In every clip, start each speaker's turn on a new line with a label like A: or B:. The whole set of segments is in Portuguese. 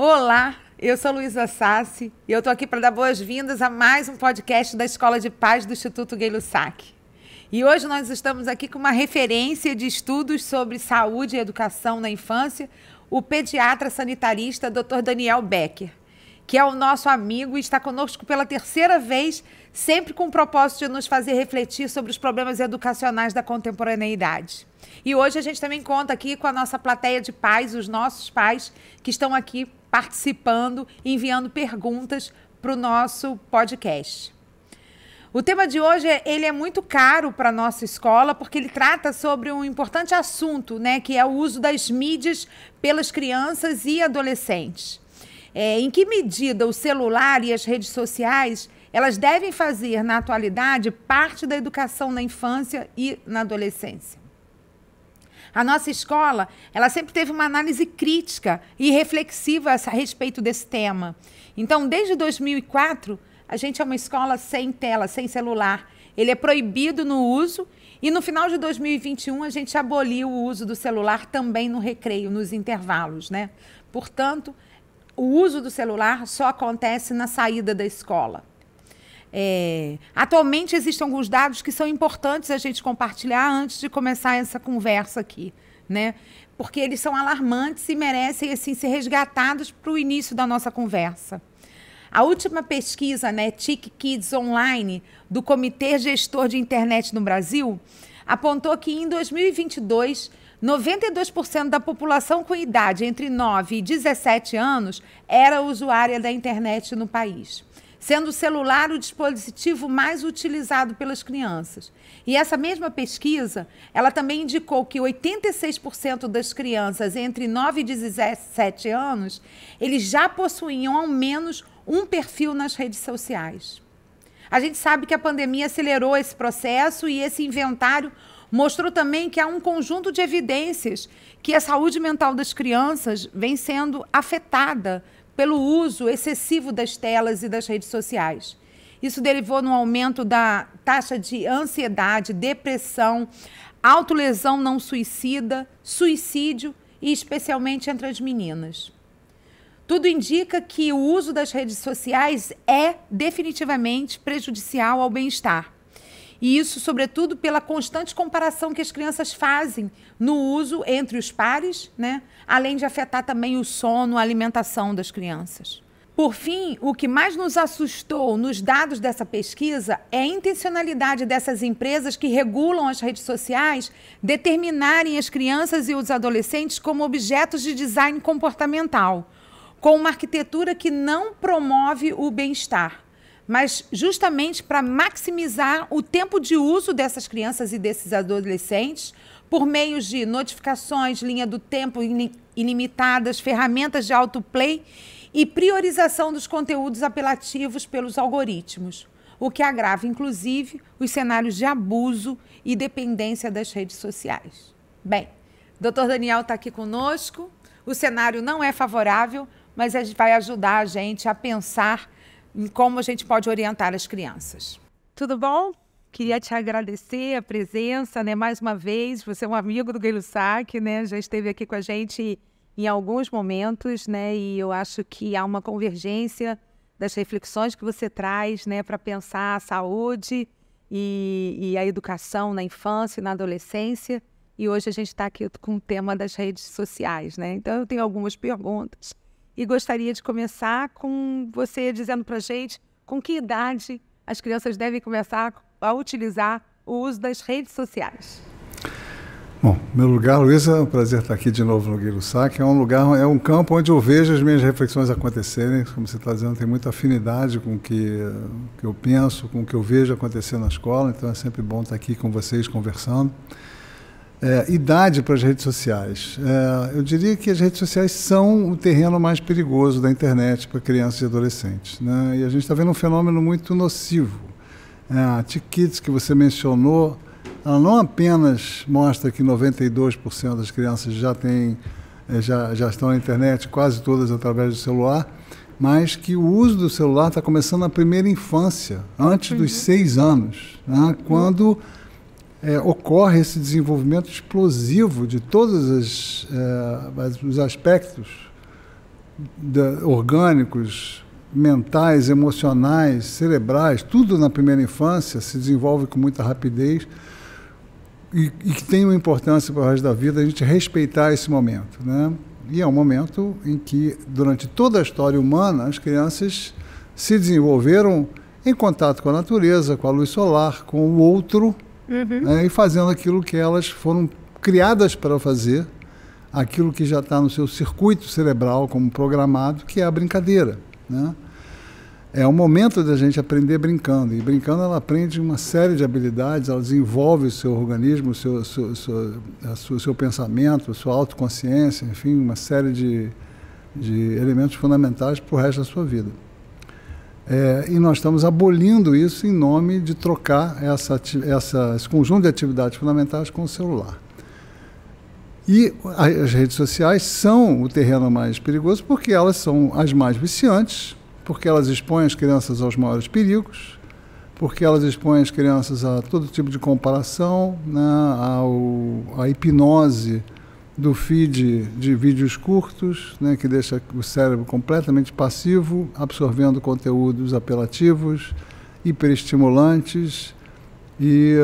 A: Olá, eu sou Luísa Sassi e eu estou aqui para dar boas-vindas a mais um podcast da Escola de Paz do Instituto Gay-Lussac. E hoje nós estamos aqui com uma referência de estudos sobre saúde e educação na infância, o pediatra sanitarista Dr. Daniel Becker, que é o nosso amigo e está conosco pela terceira vez, sempre com o propósito de nos fazer refletir sobre os problemas educacionais da contemporaneidade. E hoje a gente também conta aqui com a nossa plateia de pais, os nossos pais, que estão aqui participando, enviando perguntas para o nosso podcast. O tema de hoje ele é muito caro para a nossa escola, porque ele trata sobre um importante assunto, né, que é o uso das mídias pelas crianças e adolescentes. Em que medida o celular e as redes sociais elas devem fazer, na atualidade, parte da educação na infância e na adolescência? A nossa escola, ela sempre teve uma análise crítica e reflexiva a respeito desse tema. Então, desde 2004, a gente é uma escola sem tela, sem celular. Ele é proibido no uso e no final de 2021 a gente aboliu o uso do celular também no recreio, nos intervalos, né? Portanto, o uso do celular só acontece na saída da escola. Atualmente existem alguns dados que são importantes a gente compartilhar antes de começar essa conversa aqui, né? Porque eles são alarmantes e merecem assim, ser resgatados para o início da nossa conversa. A última pesquisa, né, TIC Kids Online, do Comitê Gestor de Internet no Brasil, apontou que em 2022, 92% da população com idade entre 9 e 17 anos era usuária da internet no país, sendo o celular o dispositivo mais utilizado pelas crianças. E essa mesma pesquisa, ela também indicou que 86% das crianças entre 9 e 17 anos, eles já possuíam ao menos um perfil nas redes sociais. A gente sabe que a pandemia acelerou esse processo e esse inventário mostrou também que há um conjunto de evidências que a saúde mental das crianças vem sendo afetada pelo uso excessivo das telas e das redes sociais. Isso derivou no aumento da taxa de ansiedade, depressão, autolesão não suicida, suicídio e especialmente entre as meninas. Tudo indica que o uso das redes sociais é definitivamente prejudicial ao bem-estar. E isso, sobretudo, pela constante comparação que as crianças fazem no uso entre os pares, né? Além de afetar também o sono, a alimentação das crianças. Por fim, o que mais nos assustou nos dados dessa pesquisa é a intencionalidade dessas empresas que regulam as redes sociais determinarem as crianças e os adolescentes como objetos de design comportamental, com uma arquitetura que não promove o bem-estar, mas justamente para maximizar o tempo de uso dessas crianças e desses adolescentes por meio de notificações, linha do tempo ilimitadas, ferramentas de autoplay e priorização dos conteúdos apelativos pelos algoritmos, o que agrava, inclusive, os cenários de abuso e dependência das redes sociais. Bem, Dr. Daniel está aqui conosco, o cenário não é favorável, mas vai ajudar a gente a pensar em como a gente pode orientar as crianças. Tudo bom? Queria te agradecer a presença, né? Mais uma vez, você é um amigo do Gay-Lussac, né? Já esteve aqui com a gente em alguns momentos, né? E eu acho que há uma convergência das reflexões que você traz, né? Para pensar a saúde e a educação na infância e na adolescência. E hoje a gente está aqui com o tema das redes sociais, né? Então eu tenho algumas perguntas. E gostaria de começar com você dizendo para a gente com que idade as crianças devem começar a utilizar o uso das redes sociais.
B: Bom, em meu lugar, Luísa, é um prazer estar aqui de novo no Gay-Lussac. É um campo onde eu vejo as minhas reflexões acontecerem. Como você está dizendo, tem muita afinidade com o que eu penso, com o que eu vejo acontecer na escola. Então é sempre bom estar aqui com vocês conversando. Idade para as redes sociais. Eu diria que as redes sociais são o terreno mais perigoso da internet para crianças e adolescentes, né? E a gente está vendo um fenômeno muito nocivo. A TIC Kids que você mencionou, ela não apenas mostra que 92% das crianças já estão na internet, quase todas através do celular, mas que o uso do celular está começando na primeira infância, antes dos 6 anos, né? Quando ocorre esse desenvolvimento explosivo de todos os aspectos orgânicos, mentais, emocionais, cerebrais, tudo na primeira infância se desenvolve com muita rapidez e que tem uma importância para o resto da vida a gente respeitar esse momento, né? E é um momento em que, durante toda a história humana, as crianças se desenvolveram em contato com a natureza, com a luz solar, com o outro, né, e fazendo aquilo que elas foram criadas para fazer, aquilo que já está no seu circuito cerebral como programado, que é a brincadeira, né? É o momento da gente aprender brincando. E brincando ela aprende uma série de habilidades, ela desenvolve o seu organismo, o seu pensamento, a sua autoconsciência, enfim, uma série de elementos fundamentais para o resto da sua vida. E nós estamos abolindo isso em nome de trocar esse conjunto de atividades fundamentais com o celular. E as redes sociais são o terreno mais perigoso porque elas são as mais viciantes, porque elas expõem as crianças aos maiores perigos, porque elas expõem as crianças a todo tipo de comparação, né, à hipnose do feed de vídeos curtos, né, que deixa o cérebro completamente passivo, absorvendo conteúdos apelativos, hiperestimulantes e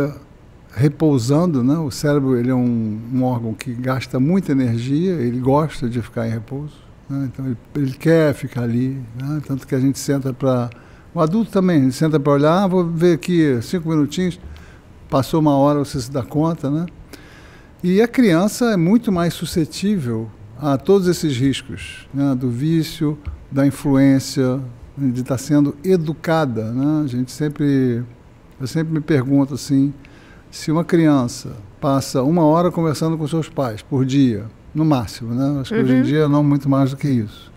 B: repousando, né? O cérebro ele é um órgão que gasta muita energia, ele gosta de ficar em repouso. Então ele quer ficar ali, né? Tanto que a gente senta para... O adulto também, a gente senta para olhar, vou ver aqui 5 minutinhos, passou uma hora, você se dá conta, né? E a criança é muito mais suscetível a todos esses riscos, né? Do vício, da influência, de estar sendo educada, né? Eu sempre me pergunto assim, se uma criança passa 1 hora conversando com seus pais por dia, no máximo, né? Acho que hoje em dia não muito mais do que isso.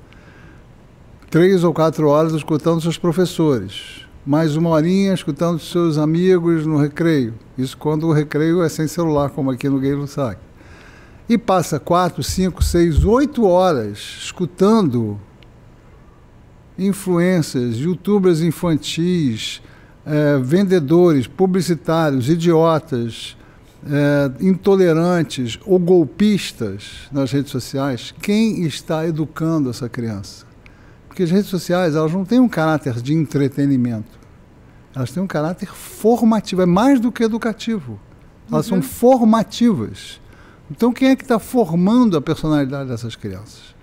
B: 3 ou 4 horas escutando seus professores, mais 1 horinha escutando seus amigos no recreio. Isso quando o recreio é sem celular, como aqui no Gay-Lussac. E passa 4, 5, 6, 8 horas escutando influências, youtubers infantis, vendedores, publicitários, idiotas, intolerantes ou golpistas nas redes sociais. Quem está educando essa criança? Porque as redes sociais, elas não têm um caráter de entretenimento, elas têm um caráter formativo, é mais do que educativo, elas são formativas. Então quem é que está formando a personalidade dessas crianças?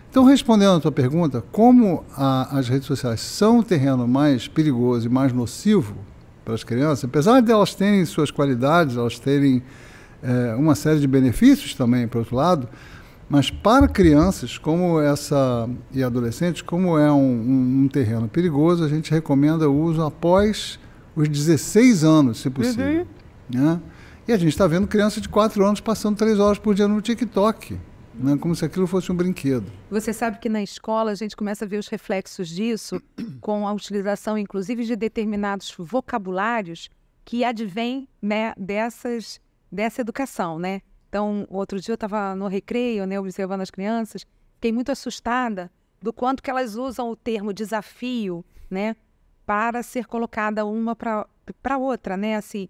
B: Então, respondendo à tua pergunta, como as redes sociais são um terreno mais perigoso e mais nocivo para as crianças, apesar de elas terem suas qualidades, elas terem uma série de benefícios também, por outro lado, mas para crianças e adolescentes, como é um terreno perigoso, a gente recomenda o uso após os 16 anos, se possível. Né? E a gente está vendo crianças de 4 anos passando 3 horas por dia no TikTok, né? Como se aquilo fosse um brinquedo.
A: Você sabe que na escola a gente começa a ver os reflexos disso com a utilização, inclusive, de determinados vocabulários que advêm, né, dessa educação, né? Então, outro dia eu estava no recreio, né, observando as crianças, fiquei muito assustada do quanto que elas usam o termo desafio, né, para ser colocada uma para outra, né? Assim,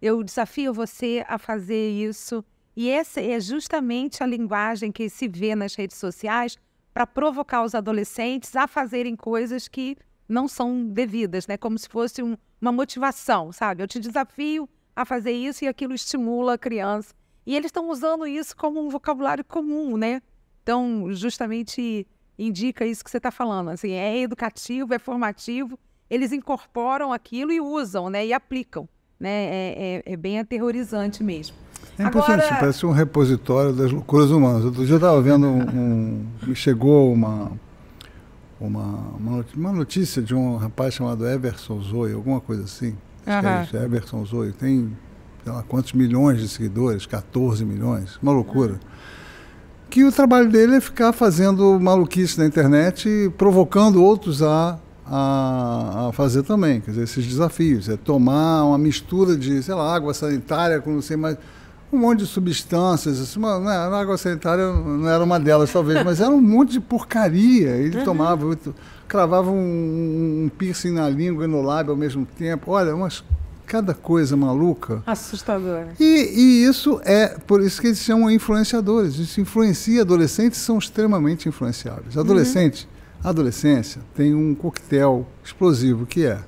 A: eu desafio você a fazer isso. E essa é justamente a linguagem que se vê nas redes sociais para provocar os adolescentes a fazerem coisas que não são devidas, né? Como se fosse uma motivação, sabe? Eu te desafio a fazer isso e aquilo estimula a criança. E eles estão usando isso como um vocabulário comum, né? Então, justamente indica isso que você está falando. Assim, é educativo, é formativo, eles incorporam aquilo e usam, né? E aplicam, né? É bem aterrorizante mesmo.
B: É impressionante, parece um repositório das loucuras humanas. Outro dia eu estava vendo me chegou uma notícia de um rapaz chamado Everson Zoe, alguma coisa assim. Acho que é isso, Everson Zoe. Tem, sei lá, quantos milhões de seguidores, 14 milhões, uma loucura. Que o trabalho dele é ficar fazendo maluquice na internet e provocando outros a fazer também, quer dizer, esses desafios. É tomar uma mistura de, sei lá, água sanitária com não sei mais... um monte de substâncias, assim, a água sanitária não era uma delas, talvez, mas era um monte de porcaria. Ele tomava, cravava um piercing na língua e no lábio ao mesmo tempo. Olha, umas cada coisa maluca.
A: Assustadora.
B: E isso é, por isso que eles chamam influenciadores. Isso influencia, adolescentes são extremamente influenciáveis. A adolescência tem um coquetel explosivo, que é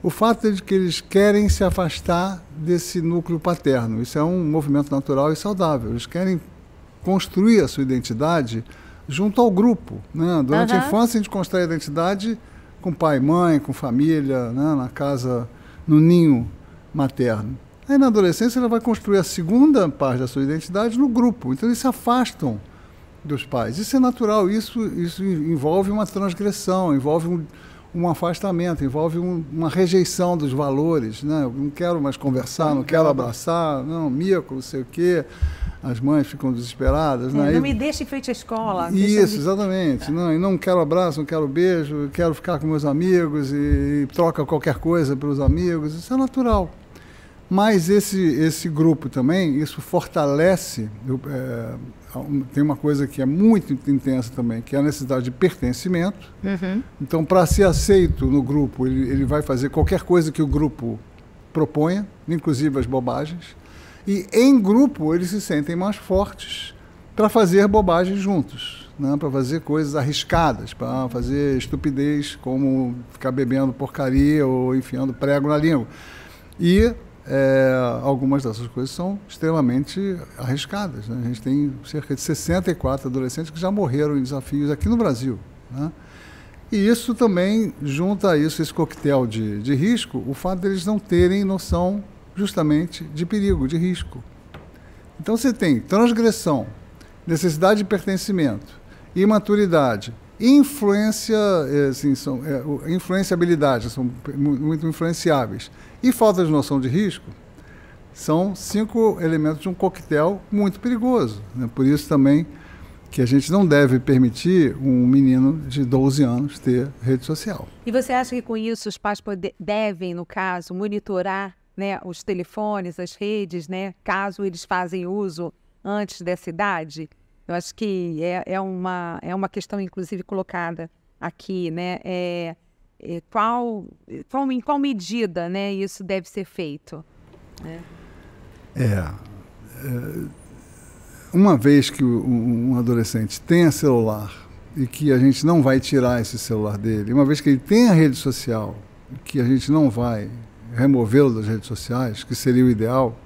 B: o fato de que eles querem se afastar desse núcleo paterno. Isso é um movimento natural e saudável. Eles querem construir a sua identidade junto ao grupo, né? Durante a infância a gente constrói a identidade com pai, mãe, com família, né? Na casa, no ninho materno. Aí na adolescência ela vai construir a segunda parte da sua identidade no grupo. Então eles se afastam dos pais. Isso é natural, isso envolve uma transgressão, envolve um afastamento, envolve uma rejeição dos valores, né? Eu não quero mais conversar, não quero abraçar, não, mico, não sei o quê. As mães ficam desesperadas. Né?
A: Não me deixe em frente à escola.
B: Isso, exatamente. Não quero abraço, não quero beijo, quero ficar com meus amigos e troca qualquer coisa pelos amigos. Isso é natural. Mas esse grupo também, isso fortalece, tem uma coisa que é muito intensa também, que é a necessidade de pertencimento. Então, para ser aceito no grupo, ele vai fazer qualquer coisa que o grupo proponha, inclusive as bobagens. E em grupo eles se sentem mais fortes para fazer bobagens juntos, né? Para fazer coisas arriscadas, para fazer estupidez, como ficar bebendo porcaria ou enfiando prego na língua. E algumas dessas coisas são extremamente arriscadas, né? A gente tem cerca de 64 adolescentes que já morreram em desafios aqui no Brasil, né? E isso também junta a isso, esse coquetel de risco, o fato de eles não terem noção justamente de perigo, de risco. Então você tem transgressão, necessidade de pertencimento, imaturidade, influenciabilidade, são muito influenciáveis, e falta de noção de risco, são 5 elementos de um coquetel muito perigoso, né? Por isso também que a gente não deve permitir um menino de 12 anos ter rede social.
A: E você acha que com isso os pais devem, no caso, monitorar, né, os telefones, as redes, né, caso eles fazem uso antes dessa idade? Eu acho que é uma questão, inclusive, colocada aqui, né? Em qual medida, né, isso deve ser feito? Né?
B: Uma vez que um adolescente tenha celular e que a gente não vai tirar esse celular dele, uma vez que ele tenha rede social, que a gente não vai removê-lo das redes sociais, que seria o ideal,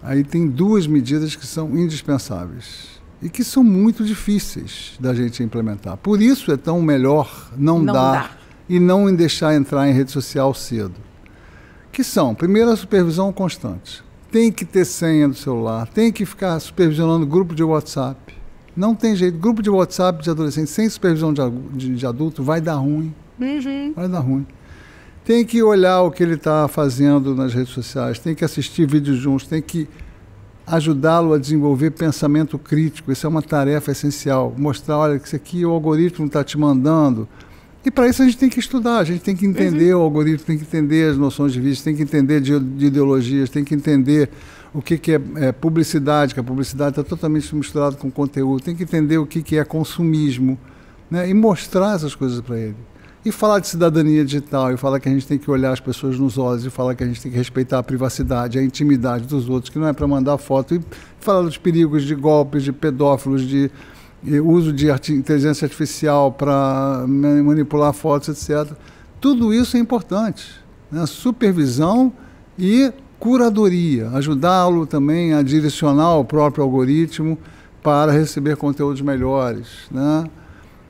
B: aí tem 2 medidas que são indispensáveis e que são muito difíceis da gente implementar. Por isso é tão melhor não dar e não deixar entrar em rede social cedo. Que são, primeiro, a supervisão constante. Tem que ter senha do celular, tem que ficar supervisionando grupo de WhatsApp. Não tem jeito, grupo de WhatsApp de adolescente sem supervisão de adulto vai dar ruim. Vai dar ruim. Tem que olhar o que ele está fazendo nas redes sociais, tem que assistir vídeos juntos, tem que ajudá-lo a desenvolver pensamento crítico. Isso é uma tarefa essencial. Mostrar, olha, que isso aqui o algoritmo está te mandando. E para isso a gente tem que estudar, a gente tem que entender o algoritmo, tem que entender as noções de vídeo, tem que entender de ideologias, tem que entender o que é publicidade, que a publicidade está totalmente misturada com conteúdo, tem que entender o que é consumismo, né? E mostrar essas coisas para ele. E falar de cidadania digital, e falar que a gente tem que olhar as pessoas nos olhos, e falar que a gente tem que respeitar a privacidade, a intimidade dos outros, que não é para mandar foto, e falar dos perigos de golpes, de pedófilos, de uso de inteligência artificial para manipular fotos, etc. Tudo isso é importante, né? Supervisão e curadoria, ajudá-lo também a direcionar o próprio algoritmo para receber conteúdos melhores, né?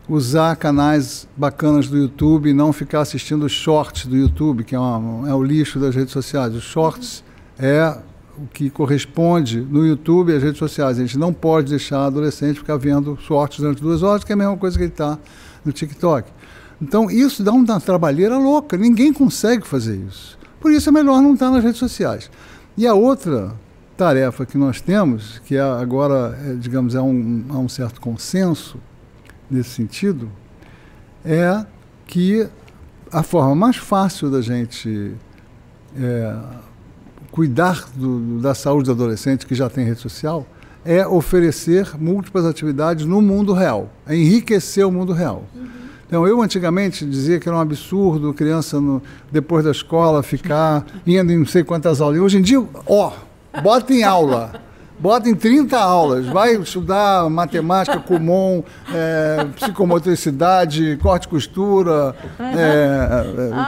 B: Usar canais bacanas do YouTube e não ficar assistindo os shorts do YouTube, que é o lixo das redes sociais. Os shorts é o que corresponde no YouTube às redes sociais. A gente não pode deixar o adolescente ficar vendo shorts durante 2 horas, que é a mesma coisa que ele está no TikTok. Então, isso dá uma trabalheira louca. Ninguém consegue fazer isso. Por isso é melhor não estar nas redes sociais. E a outra tarefa que nós temos, que agora, digamos, há um certo consenso nesse sentido, é que a forma mais fácil da gente cuidar da saúde do adolescente que já tem rede social é oferecer múltiplas atividades no mundo real, é enriquecer o mundo real. Então, eu antigamente dizia que era um absurdo criança, depois da escola, ficar indo em não sei quantas aulas. Hoje em dia, bota em aula. Bota em 30 aulas, vai estudar matemática, Kumon, psicomotricidade, corte e costura,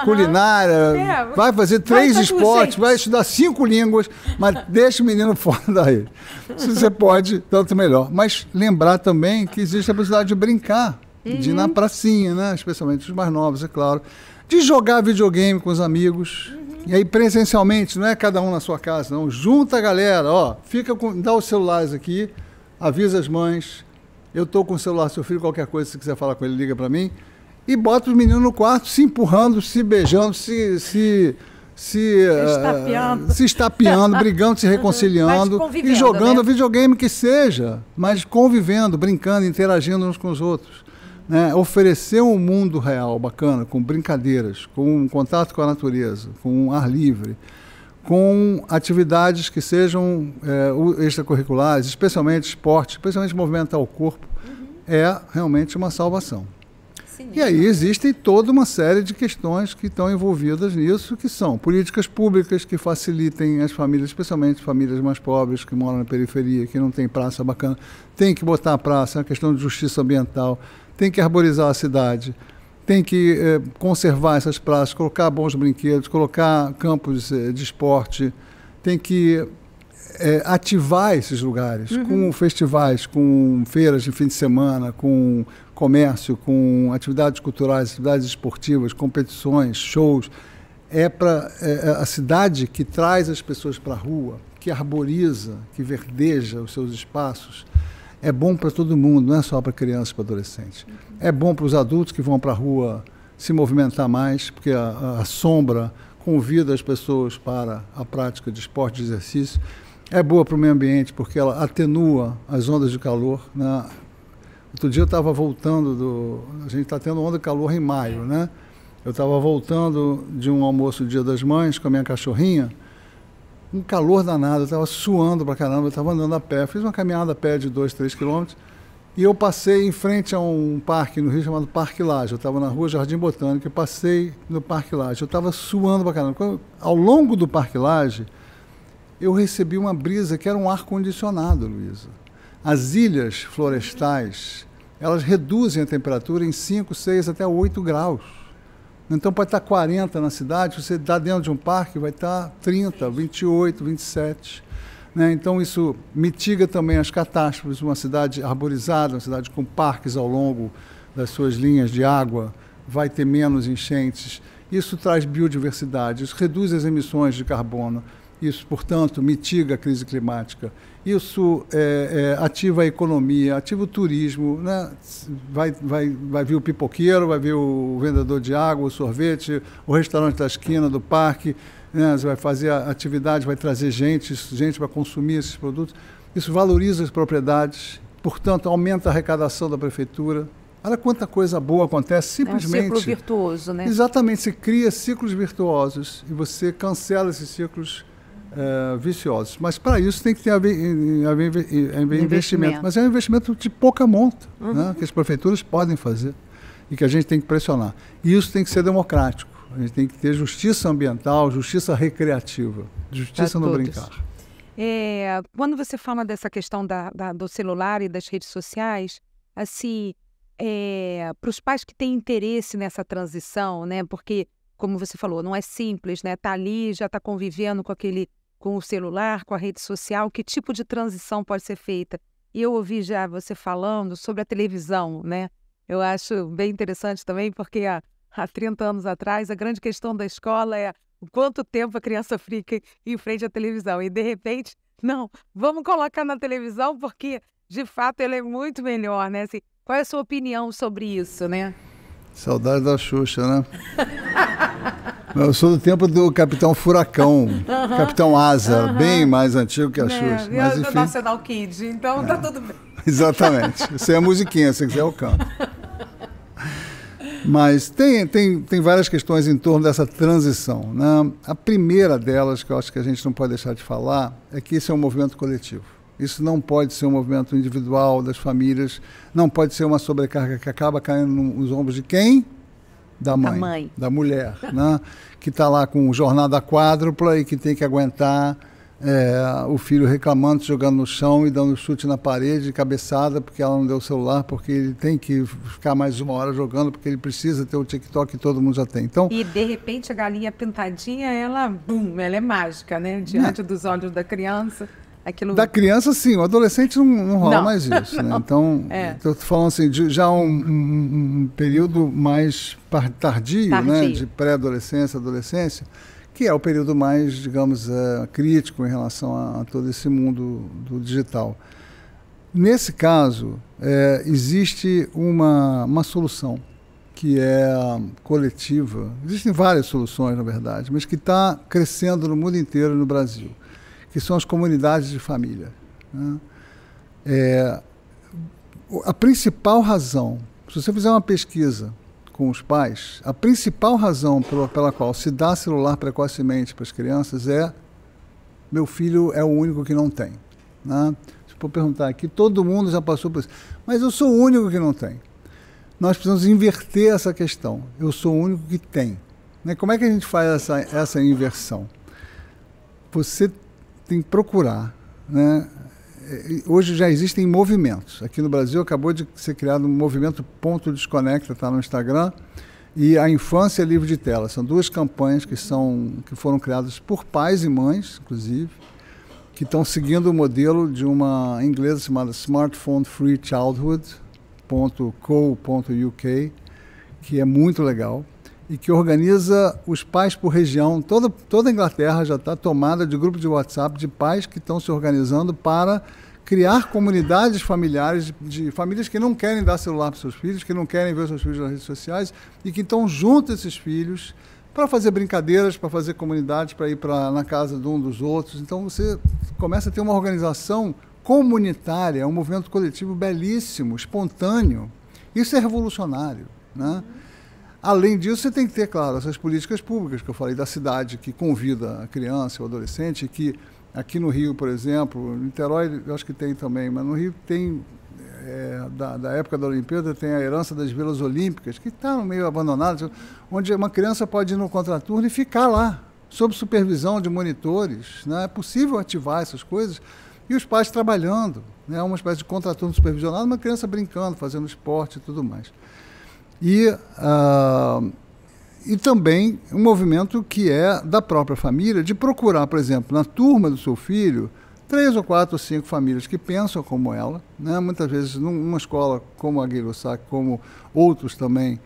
B: culinária, vai fazer 3 esportes, vai estudar 5 línguas, mas deixa o menino fora daí. Se você pode, tanto melhor. Mas lembrar também que existe a possibilidade de brincar, de ir na pracinha, né? Especialmente os mais novos, é claro, de jogar videogame com os amigos. E aí, presencialmente, não é cada um na sua casa, não. Junta a galera, dá os celulares aqui, avisa as mães. Eu estou com o celular, seu filho, qualquer coisa, se quiser falar com ele, liga para mim. E bota os meninos no quarto, se empurrando, se beijando, se estapeando, brigando, se reconciliando. E jogando videogame que seja, mas convivendo, brincando, interagindo uns com os outros. Né? Oferecer um mundo real bacana, com brincadeiras, com contato com a natureza, com ar livre, com atividades que sejam extracurriculares, especialmente esporte, especialmente movimentar o corpo, é realmente uma salvação. Sim, e aí existem toda uma série de questões que estão envolvidas nisso, que são políticas públicas que facilitem as famílias, especialmente famílias mais pobres que moram na periferia, que não tem praça bacana, tem que botar a praça, é uma questão de justiça ambiental. Tem que arborizar a cidade, tem que conservar essas praças, colocar bons brinquedos, colocar campos de esporte, tem que ativar esses lugares com festivais, com feiras de fim de semana, com comércio, com atividades culturais, atividades esportivas, competições, shows. É a cidade que traz as pessoas para a rua, que arboriza, que verdeja os seus espaços. É bom para todo mundo, não é só para crianças e para adolescentes. É bom para os adultos que vão para a rua se movimentar mais, porque a sombra convida as pessoas para a prática de esporte, de exercício. É boa para o meio ambiente, porque ela atenua as ondas de calor. Né? Outro dia eu estava voltando a gente está tendo onda de calor em maio, né? Eu estava voltando de um almoço Dia das Mães com a minha cachorrinha, um calor danado, eu estava suando pra caramba, eu estava andando a pé, fiz uma caminhada a pé de 2, 3 quilômetros, e eu passei em frente a um parque no Rio chamado Parque Lage. Eu estava na rua Jardim Botânico e passei no Parque Lage. Eu estava suando pra caramba. Ao longo do Parque Lage, eu recebi uma brisa que era um ar-condicionado, Luísa. As ilhas florestais, elas reduzem a temperatura em 5, 6, até 8 graus. Então pode estar 40 na cidade, você está dentro de um parque, vai estar 30, 28, 27. Né? Então isso mitiga também as catástrofes. Uma cidade arborizada, uma cidade com parques ao longo das suas linhas de água, vai ter menos enchentes. Isso traz biodiversidade, isso reduz as emissões de carbono. Isso, portanto, mitiga a crise climática. Isso ativa a economia, ativa o turismo, né? Vai vir o pipoqueiro, vai vir o vendedor de água, o sorvete, o restaurante da esquina do parque, né? Você vai fazer a atividade, vai trazer gente para consumir esses produtos. Isso valoriza as propriedades, portanto, aumenta a arrecadação da prefeitura. Olha quanta coisa boa acontece simplesmente.
A: É um ciclo virtuoso, né?
B: Exatamente, você cria ciclos virtuosos e você cancela esses ciclos viciosos. Mas para isso tem que ter haver investimento. Mas é um investimento de pouca monta, né, que as prefeituras podem fazer e que a gente tem que pressionar. E isso tem que ser democrático. A gente tem que ter justiça ambiental, justiça recreativa, justiça no brincar.
A: Quando você fala dessa questão do celular e das redes sociais, assim, para os pais que têm interesse nessa transição, né, porque, como você falou, não é simples, né? Tá ali, já está convivendo com o celular, com a rede social, que tipo de transição pode ser feita? E eu ouvi já você falando sobre a televisão, né? Eu acho bem interessante também, porque há 30 anos atrás, a grande questão da escola é o quanto tempo a criança fica em frente à televisão. E, de repente, não, vamos colocar na televisão porque, de fato, ela é muito melhor, né? Assim, qual é a sua opinião sobre isso, né?
B: Saudade da Xuxa, né? Eu sou do tempo do Capitão Furacão, Capitão Asa, bem mais antigo que a Xuxa.
A: Mas, enfim, National Kid, então tá tudo bem.
B: Exatamente. Isso é a musiquinha, se quiser eu canto. Mas tem várias questões em torno dessa transição, né? A primeira delas, que eu acho que a gente não pode deixar de falar, é que isso é um movimento coletivo. Isso não pode ser um movimento individual das famílias, não pode ser uma sobrecarga que acaba caindo nos ombros de quem? Da mãe. Da mulher, né? Que está lá com jornada quádrupla e que tem que aguentar o filho reclamando, jogando no chão e dando chute na parede, cabeçada, porque ela não deu o celular, porque ele tem que ficar mais 1 hora jogando, porque ele precisa ter o TikTok que todo mundo já tem. Então,
A: e, de repente, a galinha pintadinha, ela é mágica, né? Diante dos olhos da criança. Aquilo...
B: Da criança, sim. O adolescente não rola mais isso. Né? Então, estou falando assim, já um período mais tardio. Né? De pré-adolescência, adolescência, que é o período mais, digamos, crítico em relação a todo esse mundo do digital. Nesse caso, existe uma solução que é coletiva. Existem várias soluções, na verdade, mas que está crescendo no mundo inteiro e no Brasil, que são as comunidades de família. Né? A principal razão, se você fizer uma pesquisa com os pais, a principal razão pela qual se dá celular precocemente para as crianças é: meu filho é o único que não tem. Né? Se for perguntar aqui, todo mundo já passou por isso. Mas eu sou o único que não tem. Nós precisamos inverter essa questão. Eu sou o único que tem. Né? Como é que a gente faz essa inversão? Você tem que procurar. Né? Hoje já existem movimentos. Aqui no Brasil acabou de ser criado um movimento Ponto Desconecta, está no Instagram, e a Infância Livre de Tela. São 2 campanhas que foram criadas por pais e mães, inclusive, que estão seguindo o modelo de uma inglesa chamada Smartphone Free Childhood.co.uk, que é muito legal, e que organiza os pais por região. Toda a Inglaterra já está tomada de grupos de WhatsApp de pais que estão se organizando para criar comunidades familiares, de famílias que não querem dar celular para seus filhos, que não querem ver seus filhos nas redes sociais e que estão junto a esses filhos para fazer brincadeiras, para fazer comunidades, para ir na casa de um dos outros. Então você começa a ter uma organização comunitária, um movimento coletivo belíssimo, espontâneo. Isso é revolucionário, né? Além disso, você tem que ter, claro, essas políticas públicas que eu falei da cidade, que convida a criança, o adolescente, que aqui no Rio, por exemplo, em Niterói eu acho que tem também, mas no Rio tem, da época da Olimpíada, tem a herança das vilas olímpicas, que está meio abandonada, onde uma criança pode ir no contraturno e ficar lá, sob supervisão de monitores. Né? É possível ativar essas coisas, e os pais trabalhando, né? Uma espécie de contraturno supervisionado, uma criança brincando, fazendo esporte e tudo mais. E também um movimento que é da própria família, de procurar, por exemplo, na turma do seu filho, 3 ou 4 ou 5 famílias que pensam como ela. Né? Muitas vezes, numa escola como a Gay-Lussac, como outros também,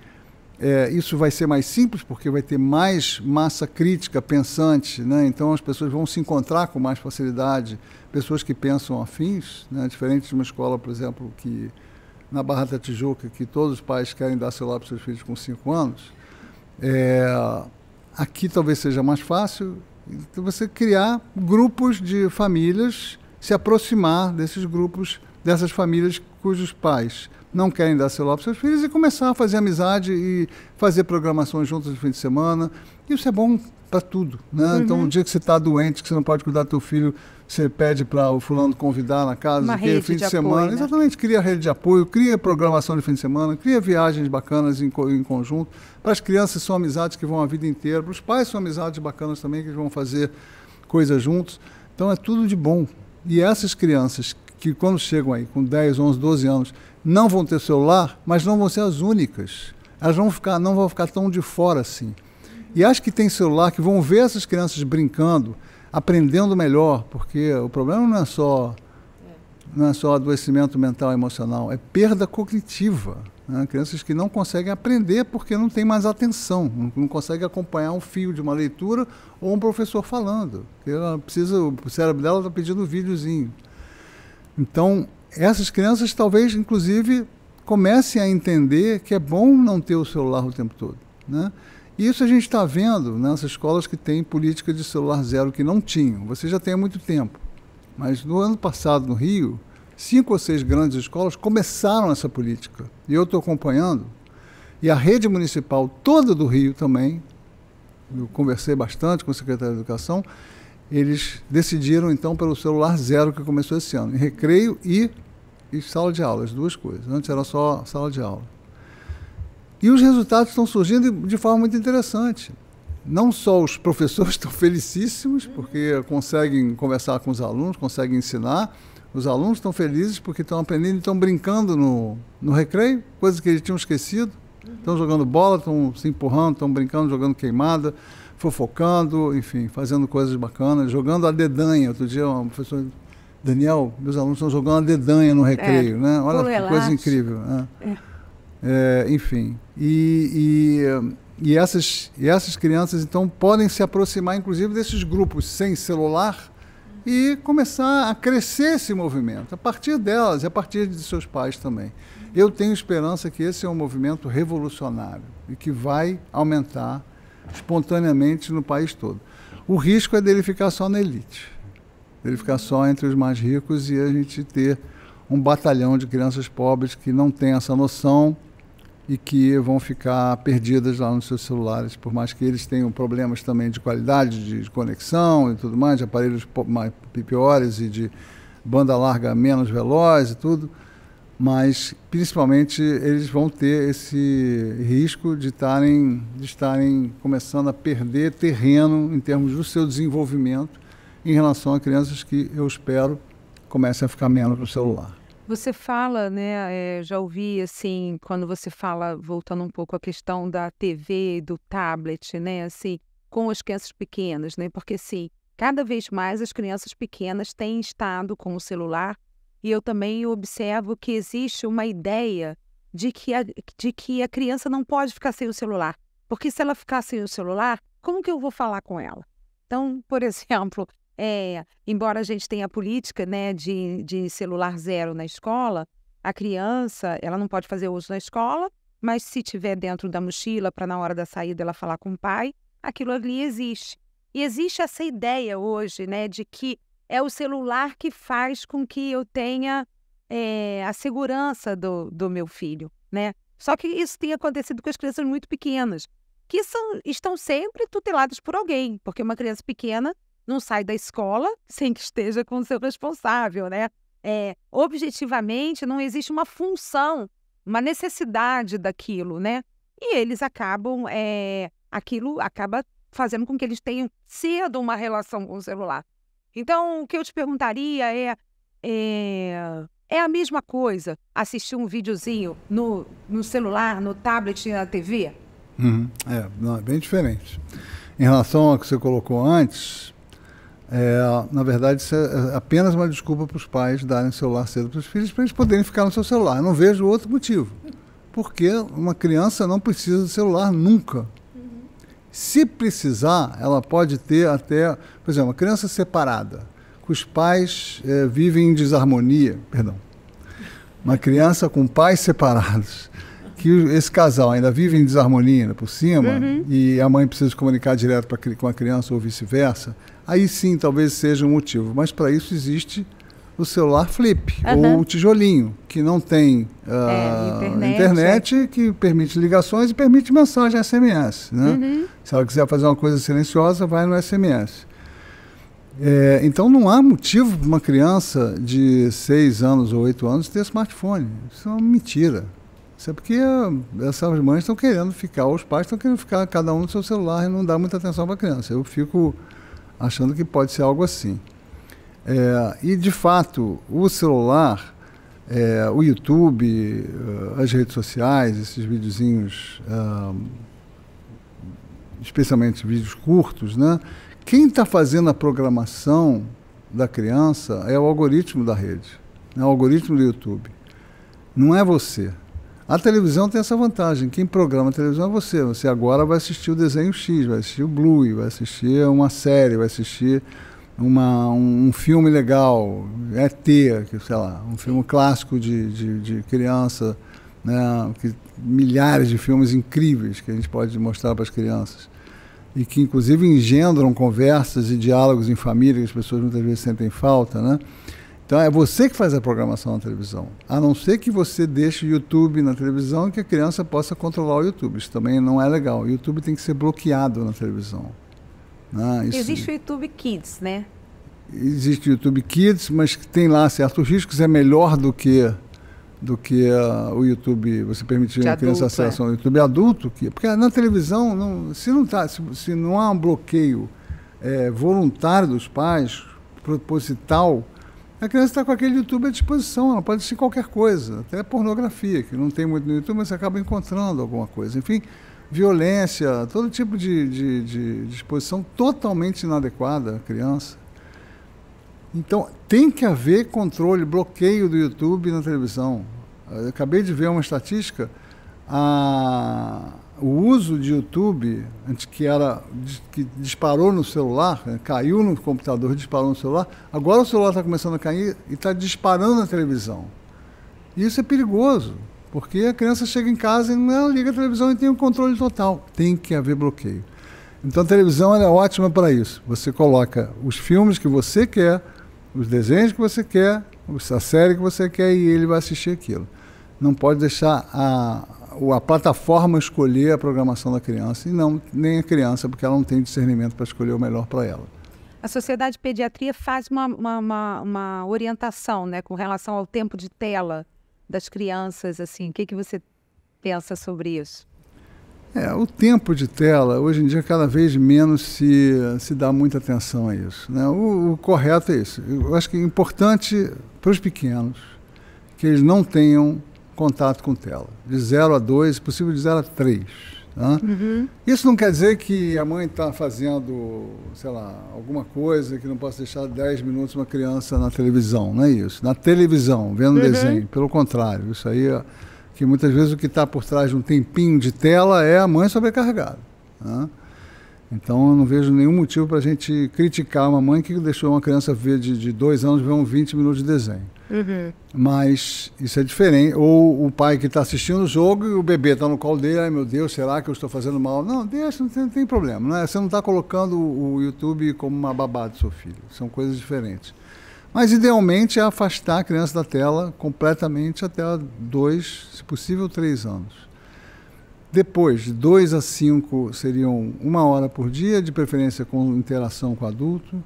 B: isso vai ser mais simples, porque vai ter mais massa crítica, pensante. Né? Então as pessoas vão se encontrar com mais facilidade, pessoas que pensam afins, né? Diferente de uma escola, por exemplo, que na Barra da Tijuca, que todos os pais querem dar celular para seus filhos com 5 anos, aqui talvez seja mais fácil você criar grupos de famílias, se aproximar desses grupos, dessas famílias cujos pais não querem dar celular para seus filhos e começar a fazer amizade e fazer programações juntos no fim de semana. Isso é bom para tudo. Né? Uhum. Então, no dia que você está doente, que você não pode cuidar do teu filho, você pede para o fulano convidar na casa,
A: uma rede
B: fim de
A: semana.
B: Apoio, né? Exatamente, cria rede de apoio, cria programação de fim de semana, cria viagens bacanas em conjunto. Para as crianças são amizades que vão a vida inteira, para os pais são amizades bacanas também, que vão fazer coisas juntos. Então é tudo de bom. E essas crianças que quando chegam aí com 10, 11, 12 anos, não vão ter celular, mas não vão ser as únicas. Elas não vão ficar tão de fora assim. E acho que tem celular que vão ver essas crianças brincando, aprendendo melhor, porque o problema não é só adoecimento mental e emocional, é perda cognitiva. Né? Crianças que não conseguem aprender porque não têm mais atenção, não conseguem acompanhar um fio de uma leitura ou um professor falando. O cérebro dela está pedindo um videozinho. Então, essas crianças talvez, inclusive, comecem a entender que é bom não ter o celular o tempo todo. Né? E isso a gente está vendo nessas escolas que têm política de celular zero, que não tinham. Você já tem há muito tempo. Mas no ano passado, no Rio, 5 ou 6 grandes escolas começaram essa política. E eu estou acompanhando. E a rede municipal toda do Rio também, eu conversei bastante com o secretário de Educação, eles decidiram, então, pelo celular zero, que começou esse ano, em recreio e sala de aula, as duas coisas. Antes era só sala de aula. E os resultados estão surgindo de forma muito interessante. Não só os professores estão felicíssimos, porque conseguem conversar com os alunos, conseguem ensinar. Os alunos estão felizes porque estão aprendendo e estão brincando no recreio, coisas que eles tinham esquecido. Estão jogando bola, estão se empurrando, estão brincando, jogando queimada, fofocando, enfim, fazendo coisas bacanas, jogando a dedanha. Outro dia, uma professora... Daniel, meus alunos estão jogando a dedanha no recreio, né? Olha que coisa incrível. Né? Enfim, e essas crianças, então, podem se aproximar, inclusive, desses grupos sem celular e começar a crescer esse movimento, a partir delas e a partir de seus pais também. Eu tenho esperança que esse é um movimento revolucionário e que vai aumentar espontaneamente no país todo. O risco é dele ficar só na elite. Ele ficar só entre os mais ricos e a gente ter um batalhão de crianças pobres que não têm essa noção e que vão ficar perdidas lá nos seus celulares, por mais que eles tenham problemas também de qualidade de conexão e tudo mais, de aparelhos mais piores e de banda larga menos veloz e tudo, mas principalmente eles vão ter esse risco de estarem começando a perder terreno em termos do seu desenvolvimento em relação a crianças que, eu espero, comecem a ficar menos no celular.
C: Você fala, né, já ouvi, assim, quando você fala, voltando um pouco à questão da TV, do tablet, né, assim, com as crianças pequenas, né, porque, assim, cada vez mais as crianças pequenas têm estado com o celular e eu também observo que existe uma ideia de que a criança não pode ficar sem o celular, porque se ela ficar sem o celular, como que eu vou falar com ela? Então, por exemplo... embora a gente tenha a política, né, de celular zero na escola, a criança ela não pode fazer uso na escola, mas se tiver dentro da mochila para na hora da saída ela falar com o pai, aquilo ali existe. E existe essa ideia hoje, né, de que é o celular que faz com que eu tenha a segurança do meu filho, né? Só que isso tem acontecido com as crianças muito pequenas, que estão sempre tuteladas por alguém, porque uma criança pequena não sai da escola sem que esteja com o seu responsável, né? Objetivamente, não existe uma função, uma necessidade daquilo, né? E eles acabam, aquilo acaba fazendo com que eles tenham cedo uma relação com o celular. Então, o que eu te perguntaria é a mesma coisa assistir um videozinho no celular, no tablet e na TV?
B: Não, é bem diferente. Em relação ao que você colocou antes... na verdade, isso é apenas uma desculpa para os pais darem celular cedo para os filhos, para eles poderem ficar no seu celular. Eu não vejo outro motivo. Porque uma criança não precisa de celular nunca. Se precisar, ela pode ter até... Por exemplo, uma criança separada, que os pais vivem em desarmonia, uma criança com pais separados, que esse casal ainda vive em desarmonia ainda por cima, e a mãe precisa se comunicar direto com a criança ou vice-versa, aí sim talvez seja um motivo. Mas para isso existe o celular flip, ou o tijolinho, que não tem internet, que permite ligações e permite mensagem SMS. Né? Se ela quiser fazer uma coisa silenciosa, vai no SMS. Então não há motivo para uma criança de 6 anos ou 8 anos ter smartphone. Isso é uma mentira. Isso é porque essas mães estão querendo ficar, os pais estão querendo ficar cada um no seu celular e não dar muita atenção para a criança. Eu fico achando que pode ser algo assim. E, de fato, o celular, o YouTube, as redes sociais, esses videozinhos, especialmente vídeos curtos, né? Quem está fazendo a programação da criança é o algoritmo da rede, é o algoritmo do YouTube. Não é você. A televisão tem essa vantagem. Quem programa a televisão é você. Você agora vai assistir o desenho X, vai assistir o Bluey, vai assistir uma série, vai assistir um filme legal, ET, sei lá, um filme clássico de criança, né? Milhares de filmes incríveis que a gente pode mostrar para as crianças. E que, inclusive, engendram conversas e diálogos em família que as pessoas muitas vezes sentem falta, né? Então, é você que faz a programação na televisão. A não ser que você deixe o YouTube na televisão e que a criança possa controlar o YouTube. Isso também não é legal. O YouTube tem que ser bloqueado na televisão. Né?
C: Existe o YouTube Kids, né?
B: Existe o YouTube Kids, mas tem lá certos riscos, é melhor do que o YouTube, você permitir a criança acesso ao YouTube adulto, porque na televisão, se não há um bloqueio voluntário dos pais, proposital, a criança está com aquele YouTube à disposição, ela pode assistir qualquer coisa, até pornografia, que não tem muito no YouTube, mas você acaba encontrando alguma coisa. Enfim, violência, todo tipo de exposição totalmente inadequada à criança. Então, tem que haver controle, bloqueio do YouTube na televisão. Eu acabei de ver uma estatística, o uso de YouTube, antes que disparou no celular, caiu no computador, disparou no celular, agora o celular está começando a cair e está disparando na televisão. E isso é perigoso, porque a criança chega em casa e não liga a televisão e tem um controle total. Tem que haver bloqueio. Então a televisão é ótima para isso. Você coloca os filmes que você quer, os desenhos que você quer, a série que você quer e ele vai assistir aquilo. Não pode deixar a plataforma escolher a programação da criança, e nem a criança, porque ela não tem discernimento para escolher o melhor para ela.
C: A Sociedade de Pediatria faz uma orientação, né, com relação ao tempo de tela das crianças, assim. O que você pensa sobre isso?
B: O tempo de tela, hoje em dia, cada vez menos se dá muita atenção a isso, né? O correto é isso. Eu acho que é importante para os pequenos que eles não tenham contato com tela. De 0 a 2, se possível de 0 a 3. Tá? Uhum. Isso não quer dizer que a mãe está fazendo, sei lá, alguma coisa que não possa deixar 10 minutos uma criança na televisão, não é isso. Na televisão, vendo desenho. Pelo contrário, isso aí é que muitas vezes o que está por trás de um tempinho de tela é a mãe sobrecarregada. Tá? Então eu não vejo nenhum motivo para a gente criticar uma mãe que deixou uma criança ver de 2 anos ver 20 minutos de desenho. Uhum. Mas isso é diferente. Ou o pai que está assistindo o jogo e o bebê está no colo dele, ai meu Deus, será que eu estou fazendo mal? Não, deixa, não tem problema. Né? Você não está colocando o YouTube como uma babá do seu filho. São coisas diferentes. Mas idealmente é afastar a criança da tela completamente até 2, se possível 3 anos. Depois, de 2 a 5 seriam 1 hora por dia, de preferência com interação com o adulto.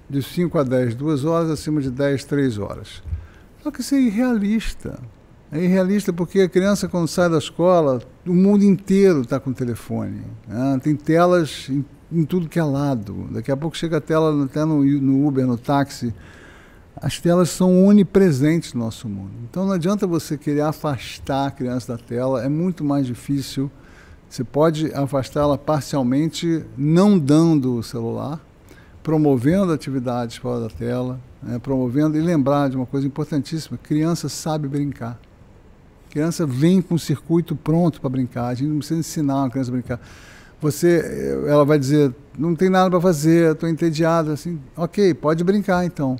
B: De 5 a 10, 2 horas, acima de 10, 3 horas. Só que isso é irrealista. É irrealista porque a criança, quando sai da escola, o mundo inteiro está com telefone. Né? Tem telas em tudo que é lado. Daqui a pouco chega a tela até no Uber, no táxi. As telas são onipresentes no nosso mundo. Então não adianta você querer afastar a criança da tela, é muito mais difícil. Você pode afastá-la parcialmente, não dando o celular, promovendo atividades fora da tela, promovendo e lembrar de uma coisa importantíssima: criança sabe brincar. Criança vem com um circuito pronto para brincar, a gente não precisa ensinar uma criança a brincar. Ela vai dizer, não tem nada para fazer, estou entediada, assim, ok, pode brincar então.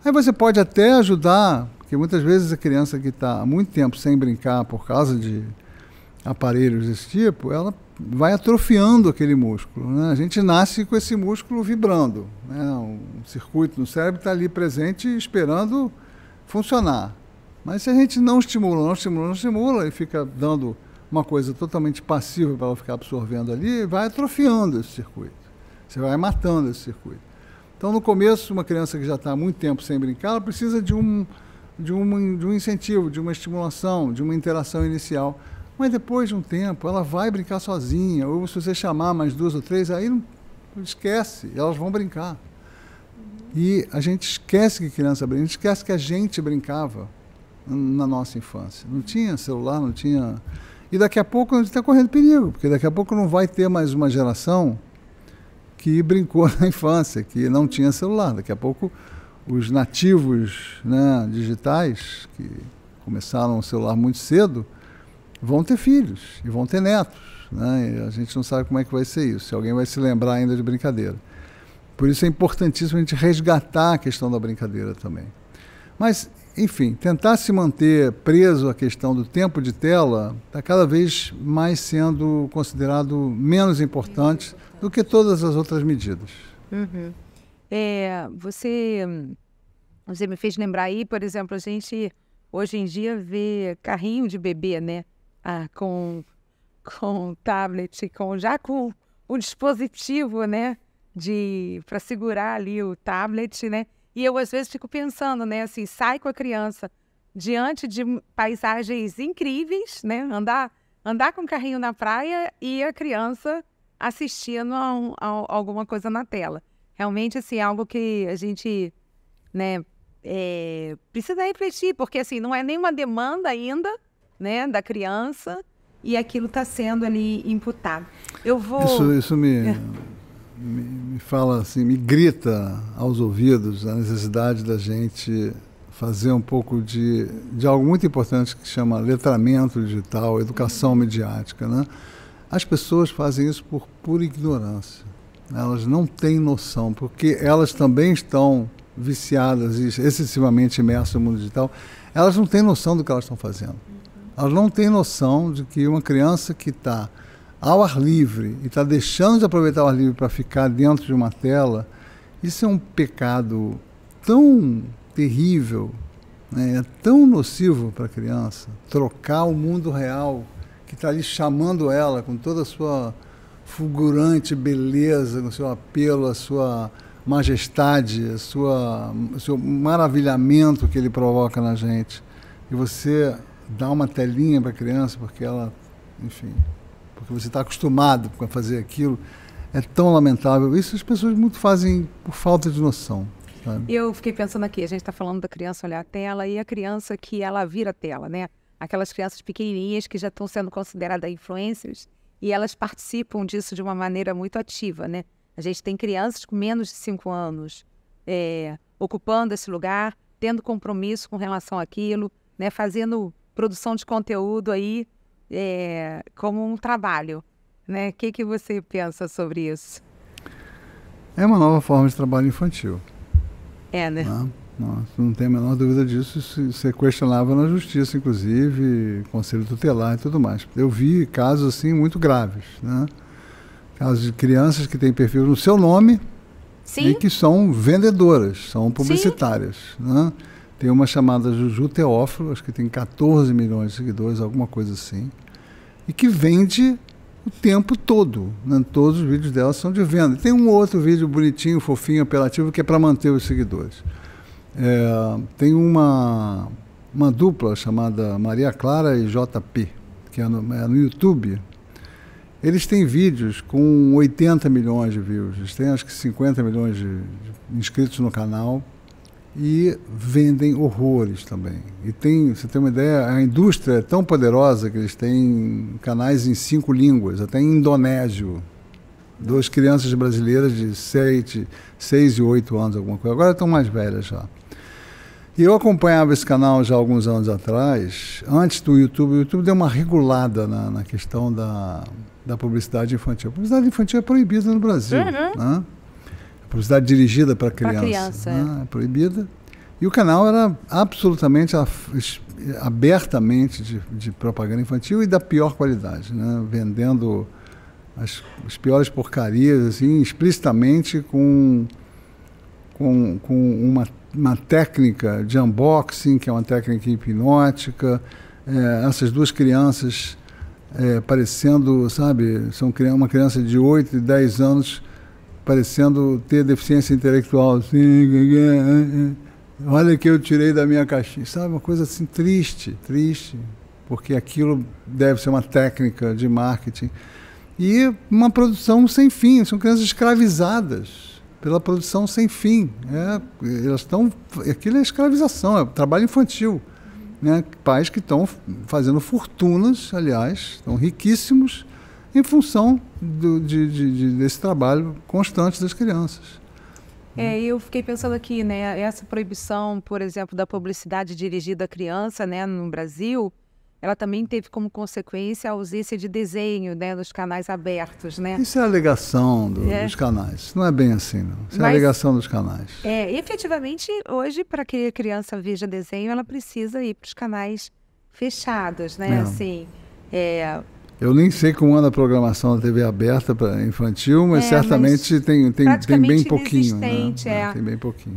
B: Aí você pode até ajudar, porque muitas vezes a criança que está há muito tempo sem brincar por causa de aparelhos desse tipo, ela vai atrofiando aquele músculo. Né? A gente nasce com esse músculo vibrando. Né? Um circuito no cérebro está ali presente esperando funcionar. Mas se a gente não estimula e fica dando uma coisa totalmente passiva para ela ficar absorvendo ali, vai atrofiando esse circuito. Você vai matando esse circuito. Então, no começo, uma criança que já está há muito tempo sem brincar, ela precisa de um incentivo, de uma estimulação, de uma interação inicial. Mas depois de um tempo, ela vai brincar sozinha, ou se você chamar mais 2 ou 3, aí não esquece, elas vão brincar. E a gente esquece que criança brinca, a gente esquece que a gente brincava na nossa infância. Não tinha celular, não tinha... E daqui a pouco a gente está correndo perigo, porque daqui a pouco não vai ter mais uma geração que brincou na infância, que não tinha celular. Daqui a pouco os nativos, né, digitais, que começaram o celular muito cedo, vão ter filhos e vão ter netos. Né? E a gente não sabe como é que vai ser isso, se alguém vai se lembrar ainda de brincadeira. Por isso é importantíssimo a gente resgatar a questão da brincadeira também. Mas, enfim, tentar se manter preso à questão do tempo de tela está cada vez mais sendo considerado menos importante do que todas as outras medidas.
C: Uhum. Você me fez lembrar aí, por exemplo, a gente hoje em dia vê carrinho de bebê, né? Com tablet, já com o dispositivo, né? para segurar ali o tablet, né? E eu, às vezes, fico pensando, né? Assim, sai com a criança diante de paisagens incríveis, né? Andar com o carrinho na praia e a criança assistindo a alguma coisa na tela. Realmente, assim, é algo que a gente, né, precisa refletir, porque, assim, não é nenhuma demanda ainda, né, da criança, e aquilo está sendo ali imputado. Eu vou...
B: Isso me fala assim, me grita aos ouvidos a necessidade da gente fazer um pouco de algo muito importante que se chama letramento digital, educação midiática, né? As pessoas fazem isso por pura ignorância. Elas não têm noção, porque elas também estão viciadas e excessivamente imersas no mundo digital. Elas não têm noção do que elas estão fazendo. Elas não têm noção de que uma criança que está ao ar livre e está deixando de aproveitar o ar livre para ficar dentro de uma tela, isso é um pecado tão terrível, né? É tão nocivo para a criança. Trocar o mundo real que está ali chamando ela com toda a sua fulgurante beleza, com o seu apelo, a sua majestade, o seu maravilhamento que ele provoca na gente. E você dá uma telinha para a criança porque ela, enfim, porque você está acostumado a fazer aquilo, é tão lamentável. Isso as pessoas muito fazem por falta de noção. Sabe?
C: Eu fiquei pensando aqui, a gente está falando da criança olhar a tela e a criança que ela vira a tela, né? Aquelas crianças pequenininhas que já estão sendo consideradas influencers e elas participam disso de uma maneira muito ativa, né? A gente tem crianças com menos de 5 anos ocupando esse lugar, tendo compromisso com relação àquilo, né? Fazendo produção de conteúdo aí como um trabalho, né? O que você pensa sobre isso?
B: É uma nova forma de trabalho infantil.
C: Né?
B: Não tem a menor dúvida disso. Isso é questionável na justiça, inclusive, conselho tutelar e tudo mais. Eu vi casos assim muito graves, né? Casos de crianças que têm perfil no seu nome.
C: Sim.
B: E que são vendedoras, são publicitárias, né? Tem uma chamada Juju Teófilo, acho que tem 14 milhões de seguidores, alguma coisa assim, e que vende o tempo todo, né? Todos os vídeos dela são de venda. Tem um outro vídeo bonitinho, fofinho, apelativo, que é para manter os seguidores. Tem uma dupla chamada Maria Clara e JP, que é no YouTube. Eles têm vídeos com 80 milhões de views, eles têm acho que 50 milhões de inscritos no canal e vendem horrores também. E você tem uma ideia, a indústria é tão poderosa que eles têm canais em 5 línguas, até em indonésio. 2 crianças brasileiras de 6 e 8 anos, alguma coisa. Agora estão mais velhas já. E eu acompanhava esse canal já há alguns anos atrás, antes do YouTube. O YouTube deu uma regulada na questão da publicidade infantil. A publicidade infantil é proibida no Brasil. Né? A publicidade dirigida para criança, né? É proibida. E o canal era absolutamente, abertamente de propaganda infantil e da pior qualidade, né? Vendendo as piores porcarias, assim, explicitamente com uma técnica de unboxing, que é uma técnica hipnótica. Essas 2 crianças parecendo, sabe, são uma criança de 8 e 10 anos parecendo ter deficiência intelectual, assim, olha que eu tirei da minha caixinha, sabe, uma coisa assim triste, porque aquilo deve ser uma técnica de marketing e uma produção sem fim. São crianças escravizadas pela produção sem fim, aquilo é escravização, é trabalho infantil, né? Pais que estão fazendo fortunas, aliás, estão riquíssimos em função desse trabalho constante das crianças.
C: Eu fiquei pensando aqui, né, essa proibição, por exemplo, da publicidade dirigida à criança, né, no Brasil, ela também teve como consequência a ausência de desenho, né, nos canais abertos, né?
B: Isso é a alegação dos canais. Não é bem assim, não. Isso é a alegação dos canais.
C: Efetivamente, hoje, para que a criança veja desenho, ela precisa ir para os canais fechados, né? Assim,
B: eu nem sei como anda a programação da TV aberta para infantil, mas certamente tem bem pouquinho. Né? Tem bem pouquinho.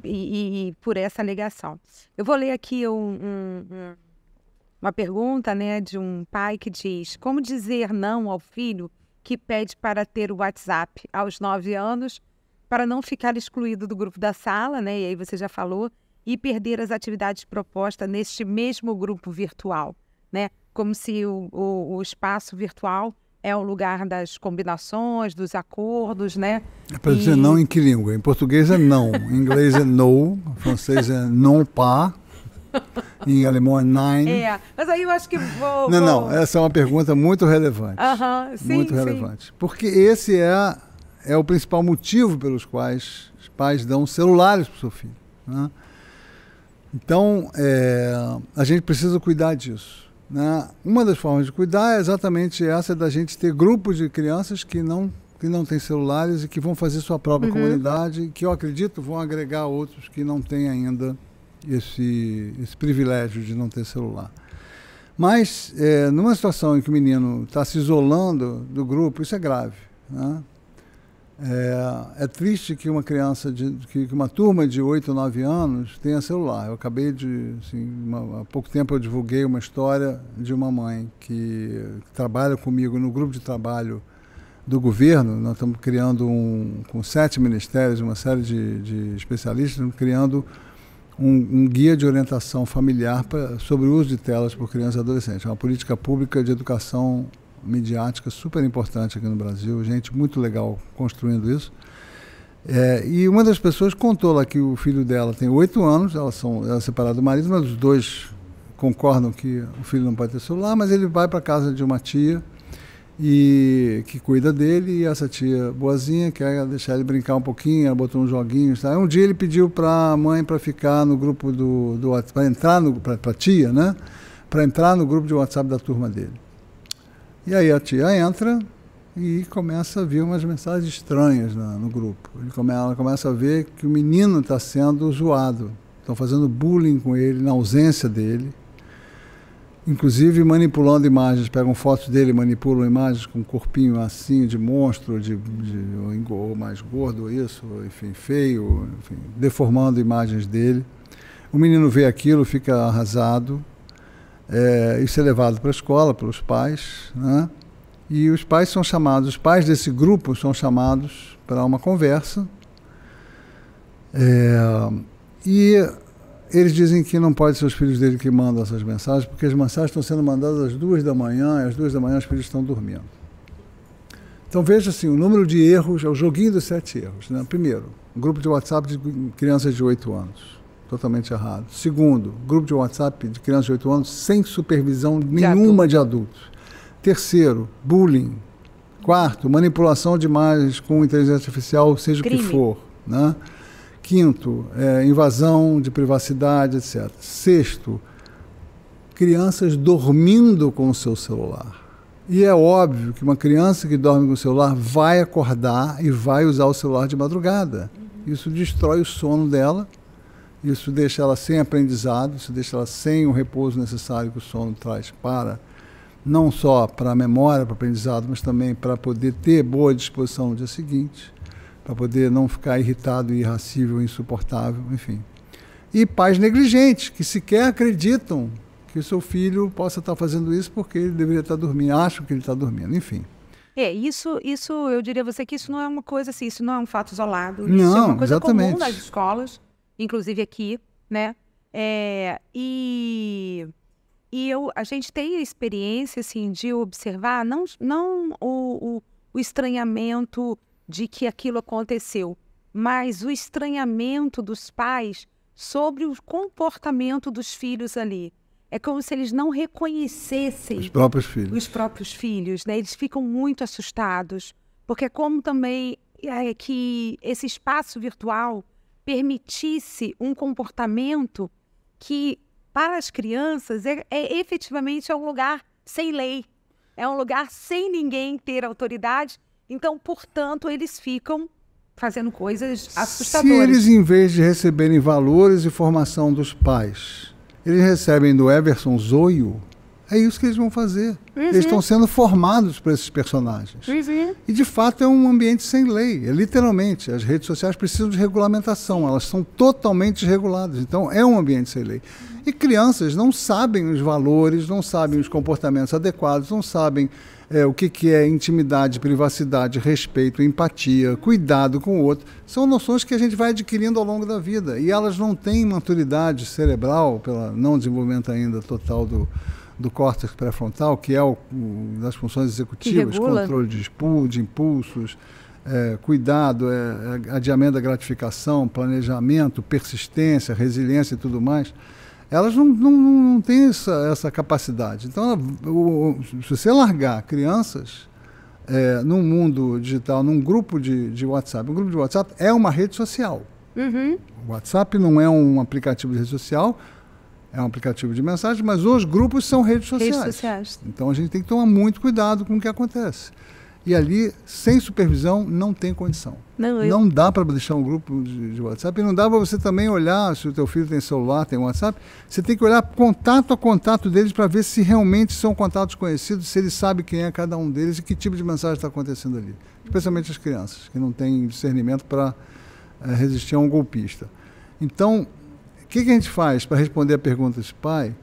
C: E por essa alegação. Eu vou ler aqui uma pergunta, né, de um pai que diz: como dizer não ao filho que pede para ter o WhatsApp aos 9 anos, para não ficar excluído do grupo da sala, né? E aí você já falou, e perder as atividades propostas neste mesmo grupo virtual, né? Como se o espaço virtual é o lugar das combinações, dos acordos, né?
B: É para dizer não em que língua? Em português é não, em inglês é no, em francês é non pas, em alemão é nein.
C: Mas aí eu acho que
B: Não, essa é uma pergunta muito relevante.
C: Sim,
B: muito relevante. Sim. Porque esse é o principal motivo pelos quais os pais dão celulares para o seu filho, né? Então, a gente precisa cuidar disso, né? Uma das formas de cuidar é exatamente essa, da gente ter grupos de crianças que não têm celulares e que vão fazer sua própria comunidade, que eu acredito vão agregar outros que não têm ainda esse privilégio de não ter celular. Mas, numa situação em que o menino está se isolando do grupo, isso é grave, né? É triste que uma criança, que uma turma de 8 ou 9 anos tenha celular. Eu acabei há pouco tempo eu divulguei uma história de uma mãe que trabalha comigo no grupo de trabalho do governo. Nós estamos criando, com 7 ministérios, uma série de especialistas, estamos criando um guia de orientação familiar sobre o uso de telas por crianças e adolescentes. É uma política pública de educação midiática super importante aqui no Brasil, gente muito legal construindo isso. E uma das pessoas contou lá que o filho dela tem 8 anos, ela é separada do marido, mas os dois concordam que o filho não pode ter celular, mas ele vai para a casa de uma tia que cuida dele, e essa tia boazinha quer deixar ele brincar um pouquinho, ela botou uns joguinhos. Tá? Um dia ele pediu para a mãe para ficar no grupo do WhatsApp, para entrar para a tia, né? Para entrar no grupo de WhatsApp da turma dele. E aí a tia entra e começa a ver umas mensagens estranhas no grupo. Ela começa a ver que o menino está sendo zoado. Estão fazendo bullying com ele na ausência dele. Inclusive manipulando imagens. Pegam fotos dele, manipulam imagens com um corpinho assim, de monstro, ou mais gordo, isso, enfim, feio, enfim, deformando imagens dele. O menino vê aquilo, fica arrasado. Isso é levado para a escola pelos pais, né? E os pais desse grupo são chamados para uma conversa, e eles dizem que não pode ser os filhos dele que mandam essas mensagens, porque as mensagens estão sendo mandadas às 2 da manhã, e às 2 da manhã os filhos estão dormindo. Então veja assim, o número de erros, é o joguinho dos 7 erros, né? Primeiro, um grupo de WhatsApp de crianças de 8 anos. Totalmente errado. Segundo, grupo de WhatsApp de crianças de 8 anos sem supervisão nenhuma de adultos. Terceiro, bullying. Quarto, manipulação de imagens com inteligência artificial, seja crime. O que for, né? Quinto, invasão de privacidade, etc. Sexto, crianças dormindo com o seu celular. E é óbvio que uma criança que dorme com o celular vai acordar e vai usar o celular de madrugada. Isso destrói o sono dela. Isso deixa ela sem aprendizado, isso deixa ela sem o repouso necessário que o sono traz não só para a memória, para o aprendizado, mas também para poder ter boa disposição no dia seguinte, para poder não ficar irritado, irascível, insuportável, enfim. E pais negligentes, que sequer acreditam que o seu filho possa estar fazendo isso porque ele deveria estar dormindo, acham que ele está dormindo, enfim.
C: Isso eu diria a você que isso não é uma coisa assim, isso não é um fato isolado, isso
B: não,
C: é uma coisa
B: exatamente.
C: Comum nas escolas, inclusive aqui, né? A gente tem a experiência, assim, de observar, não o estranhamento de que aquilo aconteceu, mas o estranhamento dos pais sobre o comportamento dos filhos ali. É como se eles não reconhecessem
B: os próprios filhos.
C: Os próprios filhos, né? Eles ficam muito assustados, porque é como também que esse espaço virtual permitisse um comportamento que, para as crianças, efetivamente um lugar sem lei, é um lugar sem ninguém ter autoridade, então, portanto, eles ficam fazendo coisas assustadoras.
B: Se eles, em vez de receberem valores e formação dos pais, eles recebem do Everson Zoio, É isso que eles vão fazer. Eles estão sendo formados por esses personagens. E, de fato, é um ambiente sem lei. É literalmente. As redes sociais precisam de regulamentação. Elas são totalmente desreguladas. Então, é um ambiente sem lei. E crianças não sabem os valores, não sabem os comportamentos adequados, não sabem o que é intimidade, privacidade, respeito, empatia, cuidado com o outro. São noções que a gente vai adquirindo ao longo da vida. E elas não têm maturidade cerebral, pelo não desenvolvimento ainda total do córtex pré-frontal, que é das funções executivas, controle de impulsos, cuidado, adiamento da gratificação, planejamento, persistência, resiliência e tudo mais. Elas não têm essa capacidade. Então, se você largar crianças num mundo digital, num grupo de WhatsApp, um grupo de WhatsApp é uma rede social. O WhatsApp não é um aplicativo de rede social, é um aplicativo de mensagem, mas os grupos são redes sociais. Então, a gente tem que tomar muito cuidado com o que acontece. E ali, sem supervisão, não tem condição. Não dá para deixar um grupo de WhatsApp. E não dá para você também olhar, se o teu filho tem celular, tem WhatsApp, você tem que olhar contato a contato deles para ver se realmente são contatos conhecidos, se ele sabe quem é cada um deles e que tipo de mensagem está acontecendo ali. Especialmente as crianças, que não têm discernimento para resistir a um golpista. Então, o que a gente faz para responder a pergunta desse pai?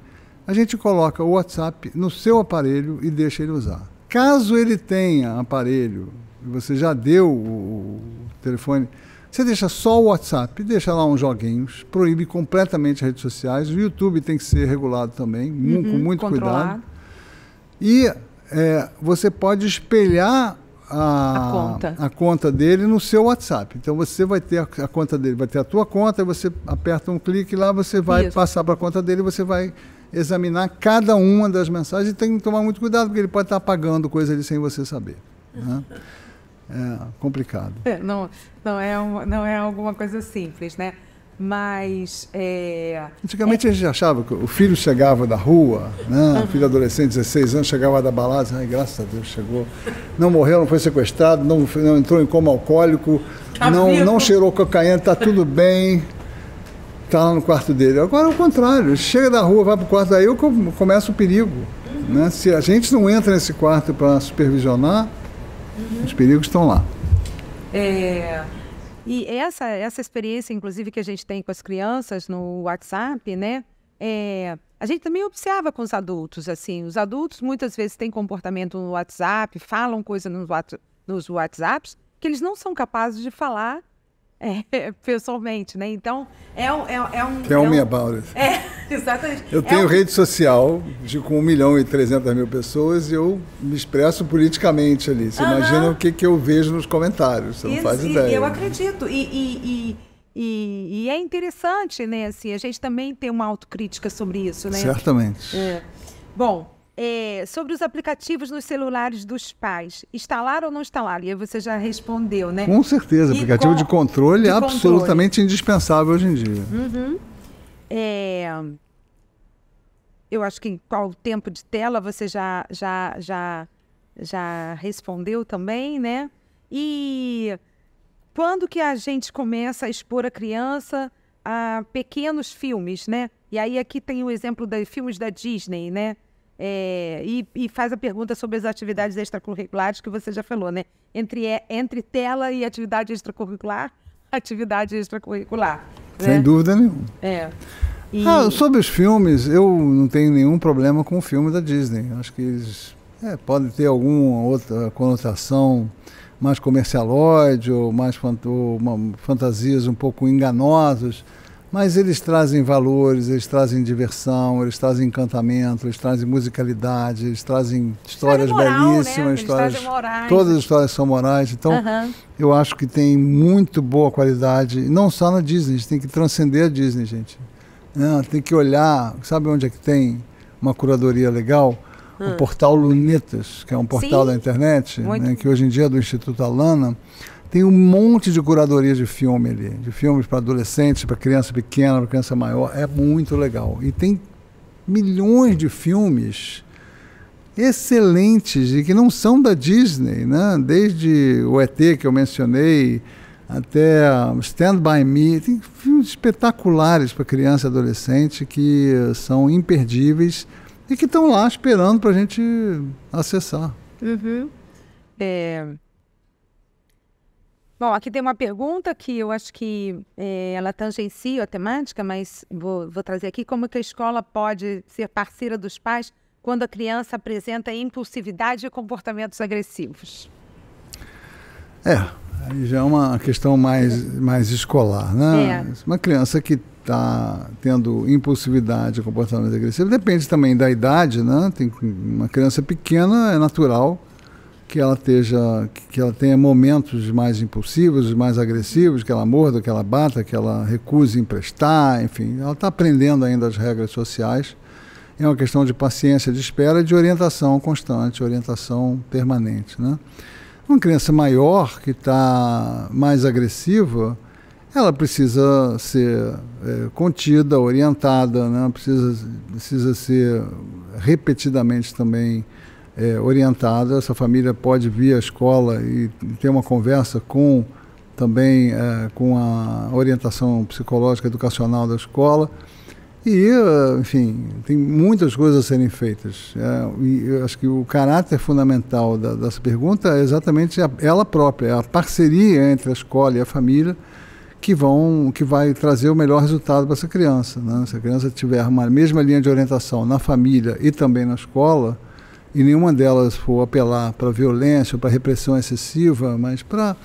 B: A gente coloca o WhatsApp no seu aparelho e deixa ele usar. Caso ele tenha aparelho, você já deu o telefone, você deixa só o WhatsApp, deixa lá uns joguinhos, proíbe completamente as redes sociais. O YouTube tem que ser regulado também, com muito cuidado. E você pode espelhar a conta dele no seu WhatsApp. Então você vai ter a conta dele, vai ter a tua conta, e você aperta um clique lá, você vai passar para a conta dele, você vai examinar cada uma das mensagens e tem que tomar muito cuidado, porque ele pode estar apagando coisa ali sem você saber. Né? É complicado.
C: Não é alguma coisa simples, né? Mas...
B: Antigamente a gente achava que o filho chegava da rua, né? O filho adolescente, 16 anos, chegava da balada, graças a Deus chegou, não morreu, não foi sequestrado, não entrou em coma alcoólico, não cheirou cocaína, está tudo bem. Está lá no quarto dele. Agora é o contrário, chega da rua, vai para o quarto, aí começa o perigo. Né? Se a gente não entra nesse quarto para supervisionar, os perigos estão lá.
C: E essa experiência, inclusive, que a gente tem com as crianças no WhatsApp, né? A gente também observa com os adultos, assim, os adultos muitas vezes têm comportamento no WhatsApp, falam coisas nos WhatsApps que eles não são capazes de falar pessoalmente, né? Então,
B: Tell me about it.
C: Exatamente.
B: Eu tenho rede social com 1.300.000 pessoas e eu me expresso politicamente ali. Você imagina o que eu vejo nos comentários, você não faz ideia.
C: Eu acredito. E é interessante, né? Assim, a gente também tem uma autocrítica sobre isso, né?
B: Certamente.
C: Bom, sobre os aplicativos nos celulares dos pais, instalar ou não instalar? E aí você já respondeu, né?
B: Com certeza, aplicativo de controle é absolutamente indispensável hoje em dia.
C: Eu acho que qual o tempo de tela você já respondeu também, né? E quando que a gente começa a expor a criança a pequenos filmes, né? E aí aqui tem o exemplo de filmes da Disney, né? E faz a pergunta sobre as atividades extracurriculares que você já falou, né? Entre tela e atividade extracurricular,
B: Sem dúvida nenhuma. Sobre os filmes, eu não tenho nenhum problema com o filme da Disney. Acho que eles podem ter alguma outra conotação mais comercialóide ou fantasias um pouco enganosas. Mas eles trazem valores, eles trazem diversão, eles trazem encantamento, eles trazem musicalidade, eles trazem histórias belíssimas, né? Todas as histórias são morais. Então, eu acho que tem muito boa qualidade, não só na Disney, a gente tem que transcender a Disney, gente. Tem que olhar, sabe onde é que tem uma curadoria legal? O portal Lunetas, que é um portal da internet, né, que hoje em dia é do Instituto Alana. Tem um monte de curadoria de filme ali, de filmes para adolescentes, para criança pequena, para criança maior, é muito legal. E tem milhões de filmes excelentes e que não são da Disney, né? Desde o ET que eu mencionei, até Stand By Me, tem filmes espetaculares para criança e adolescente que são imperdíveis e que estão lá esperando para a gente acessar.
C: Uhum. Bom, aqui tem uma pergunta que eu acho que ela tangencia a temática, mas vou trazer aqui. Como que a escola pode ser parceira dos pais quando a criança apresenta impulsividade e comportamentos agressivos?
B: Aí já é uma questão mais escolar, né? Uma criança que está tendo impulsividade e comportamento agressivo, depende também da idade, né? Tem uma criança pequena, é natural que ela tenha momentos mais impulsivos, mais agressivos, que ela morda, que ela bata, que ela recuse emprestar, enfim, ela está aprendendo ainda as regras sociais. É uma questão de paciência, de espera e de orientação constante, orientação permanente, né? Uma criança maior que está mais agressiva, ela precisa ser contida, orientada, né? Precisa ser repetidamente também orientada. Essa família pode vir à escola e ter uma conversa também com a orientação psicológica educacional da escola. E, enfim, tem muitas coisas a serem feitas. E eu acho que o caráter fundamental dessa pergunta é exatamente ela própria, é a parceria entre a escola e a família que vai trazer o melhor resultado para essa criança, né? Se a criança tiver uma mesma linha de orientação na família e também na escola, e nenhuma delas for apelar para violência ou para repressão excessiva, mas para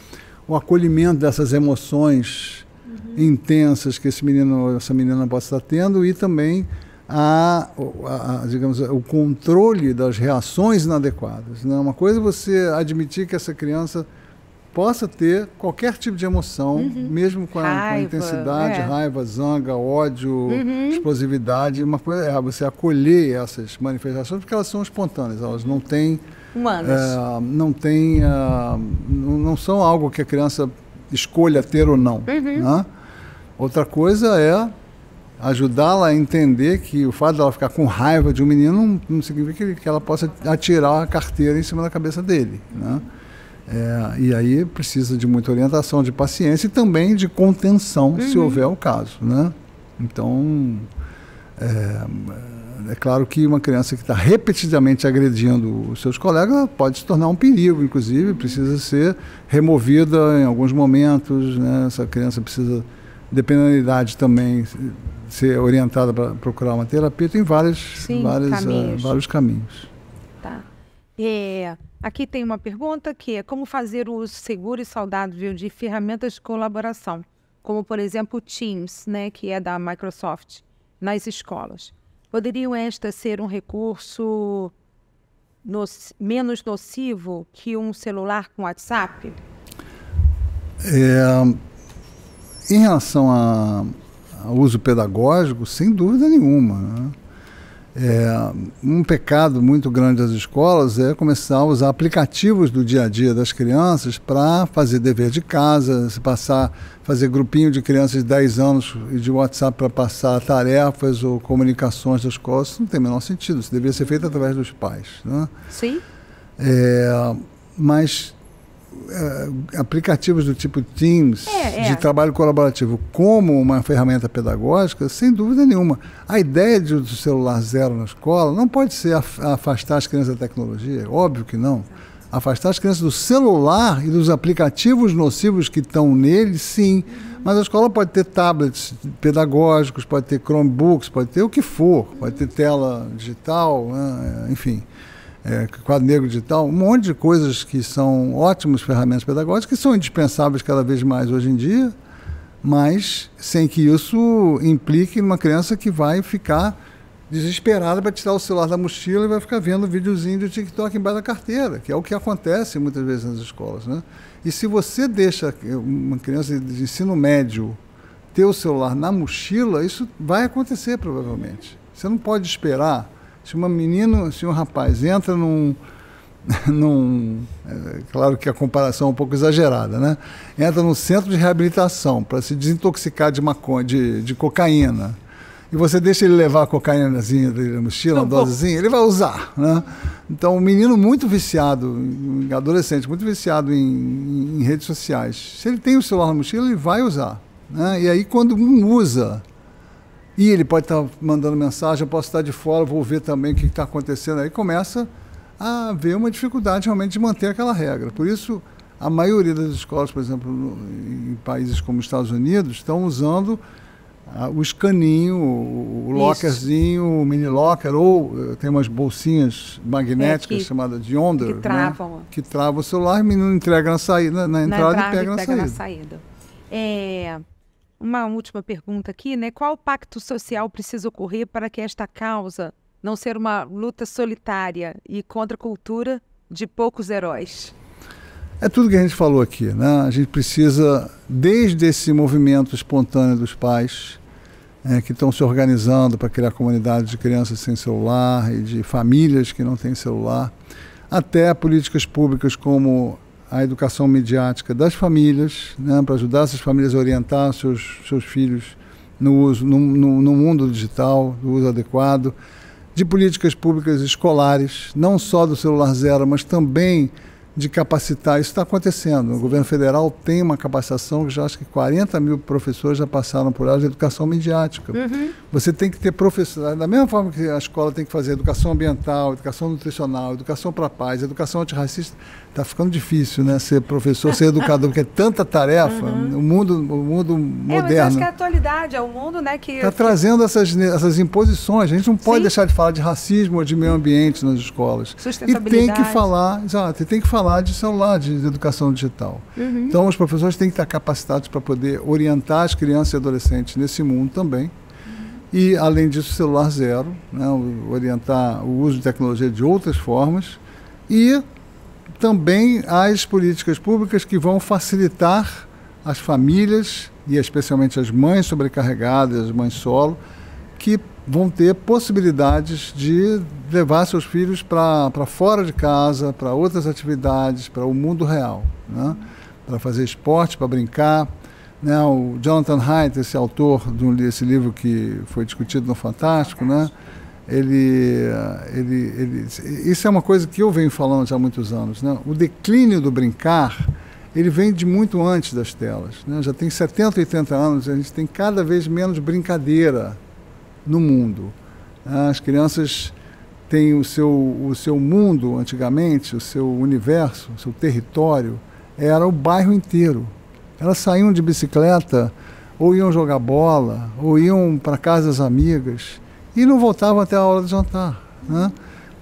B: o acolhimento dessas emoções intensas que esse menino, essa menina possa estar tendo, e também digamos, o controle das reações inadequadas, né? Uma coisa é você admitir que essa criança possa ter qualquer tipo de emoção, mesmo com a intensidade, raiva, zanga, ódio, explosividade. Uma coisa é você acolher essas manifestações, porque elas são espontâneas, elas não têm... não são algo que a criança escolha ter ou não. Né? Outra coisa é ajudá-la a entender que o fato dela ficar com raiva de um menino não significa que ela possa atirar a carteira em cima da cabeça dele, né? E aí precisa de muita orientação, de paciência e também de contenção, se houver o caso, né? Então, é claro que uma criança que está repetidamente agredindo os seus colegas pode se tornar um perigo, inclusive, precisa ser removida em alguns momentos, né? Essa criança precisa, dependendo da idade também, ser orientada para procurar uma terapia. Tem vários caminhos.
C: Tá. Aqui tem uma pergunta que é como fazer o uso seguro e saudável de ferramentas de colaboração, como, por exemplo, o Teams, né, que é da Microsoft, nas escolas. Poderiam estas ser um recurso menos nocivo que um celular com WhatsApp?
B: Em relação ao uso pedagógico, sem dúvida nenhuma, né? Um pecado muito grande das escolas é começar a usar aplicativos do dia a dia das crianças para fazer dever de casa, fazer grupinho de crianças de 10 anos de WhatsApp para passar tarefas ou comunicações da escola. Isso não tem o menor sentido, isso deveria ser feito através dos pais, né?
C: Sim.
B: Mas aplicativos do tipo Teams, de trabalho colaborativo, como uma ferramenta pedagógica, sem dúvida nenhuma. A ideia do celular zero na escola não pode ser afastar as crianças da tecnologia, óbvio que não. Afastar as crianças do celular e dos aplicativos nocivos que estão nele, sim. Mas a escola pode ter tablets pedagógicos, pode ter Chromebooks, pode ter o que for, pode ter tela digital, né? Enfim. Quadro negro digital, um monte de coisas que são ótimas ferramentas pedagógicas, que são indispensáveis cada vez mais hoje em dia, mas sem que isso implique numa criança que vai ficar desesperada para tirar o celular da mochila e vai ficar vendo videozinho do TikTok embaixo da carteira, que é o que acontece muitas vezes nas escolas, né? E se você deixa uma criança de ensino médio ter o celular na mochila, isso vai acontecer provavelmente. Você não pode esperar. Se um rapaz entra claro que a comparação é um pouco exagerada, né? Entra num centro de reabilitação para se desintoxicar de maconha, de cocaína, e você deixa ele levar a cocaínazinha dele na mochila, uma dosezinha, ele vai usar, né? Então, um menino muito viciado, um adolescente muito viciado em redes sociais, se ele tem o celular na mochila, ele vai usar, né? E aí, quando um usa E ele pode estar mandando mensagem, eu posso estar de fora, vou ver também o que está acontecendo. Aí começa a haver uma dificuldade realmente de manter aquela regra. Por isso, a maioria das escolas, por exemplo, em países como os Estados Unidos, estão usando o escaninho, o lockerzinho, o mini locker, ou tem umas bolsinhas magnéticas chamadas de Yonder,
C: que travam,
B: né? Que travam o celular e o menino entrega na saída, na entrada e pega
C: na saída. Uma última pergunta aqui, né? Qual pacto social precisa ocorrer para que esta causa não ser uma luta solitária e contra a cultura de poucos heróis?
B: É tudo que a gente falou aqui, né? A gente precisa, desde esse movimento espontâneo dos pais, que estão se organizando para criar comunidades de crianças sem celular e de famílias que não têm celular, até políticas públicas como a educação midiática das famílias, né, para ajudar essas famílias a orientar seus filhos no uso, no mundo digital, no uso adequado, de políticas públicas escolares, não só do celular zero, mas também de capacitar. Isso está acontecendo. O governo federal tem uma capacitação que já acho que 40 mil professores já passaram por ela de educação midiática. Você tem que ter professores, da mesma forma que a escola tem que fazer educação ambiental, educação nutricional, educação para a paz, educação antirracista. Está ficando difícil, né? Ser professor, ser educador, porque é tanta tarefa. O mundo moderno.
C: Mas acho que é a atualidade, é o mundo, né, que
B: está trazendo essas imposições. A gente não pode deixar de falar de racismo ou de meio ambiente nas escolas.
C: Sustentabilidade.
B: E tem que falar, exato, tem que falar de celular, de educação digital. Então, os professores têm que estar capacitados para poder orientar as crianças e adolescentes nesse mundo também. E, além disso, celular zero, né? Orientar o uso de tecnologia de outras formas. E também as políticas públicas que vão facilitar as famílias, e especialmente as mães sobrecarregadas, as mães solo, que vão ter possibilidades de levar seus filhos para fora de casa, para outras atividades, para o mundo real, né? Para fazer esporte, para brincar. Né? O Jonathan Haidt, esse autor desse livro que foi discutido no Fantástico, né? Isso é uma coisa que eu venho falando já há muitos anos, né? O declínio do brincar, ele vem de muito antes das telas, né? Já tem 70, 80 anos, a gente tem cada vez menos brincadeira no mundo. As crianças têm o seu mundo antigamente, o seu universo, o seu território, era o bairro inteiro. Elas saíam de bicicleta, ou iam jogar bola, ou iam para casas amigas, e não voltavam até a hora de jantar, né?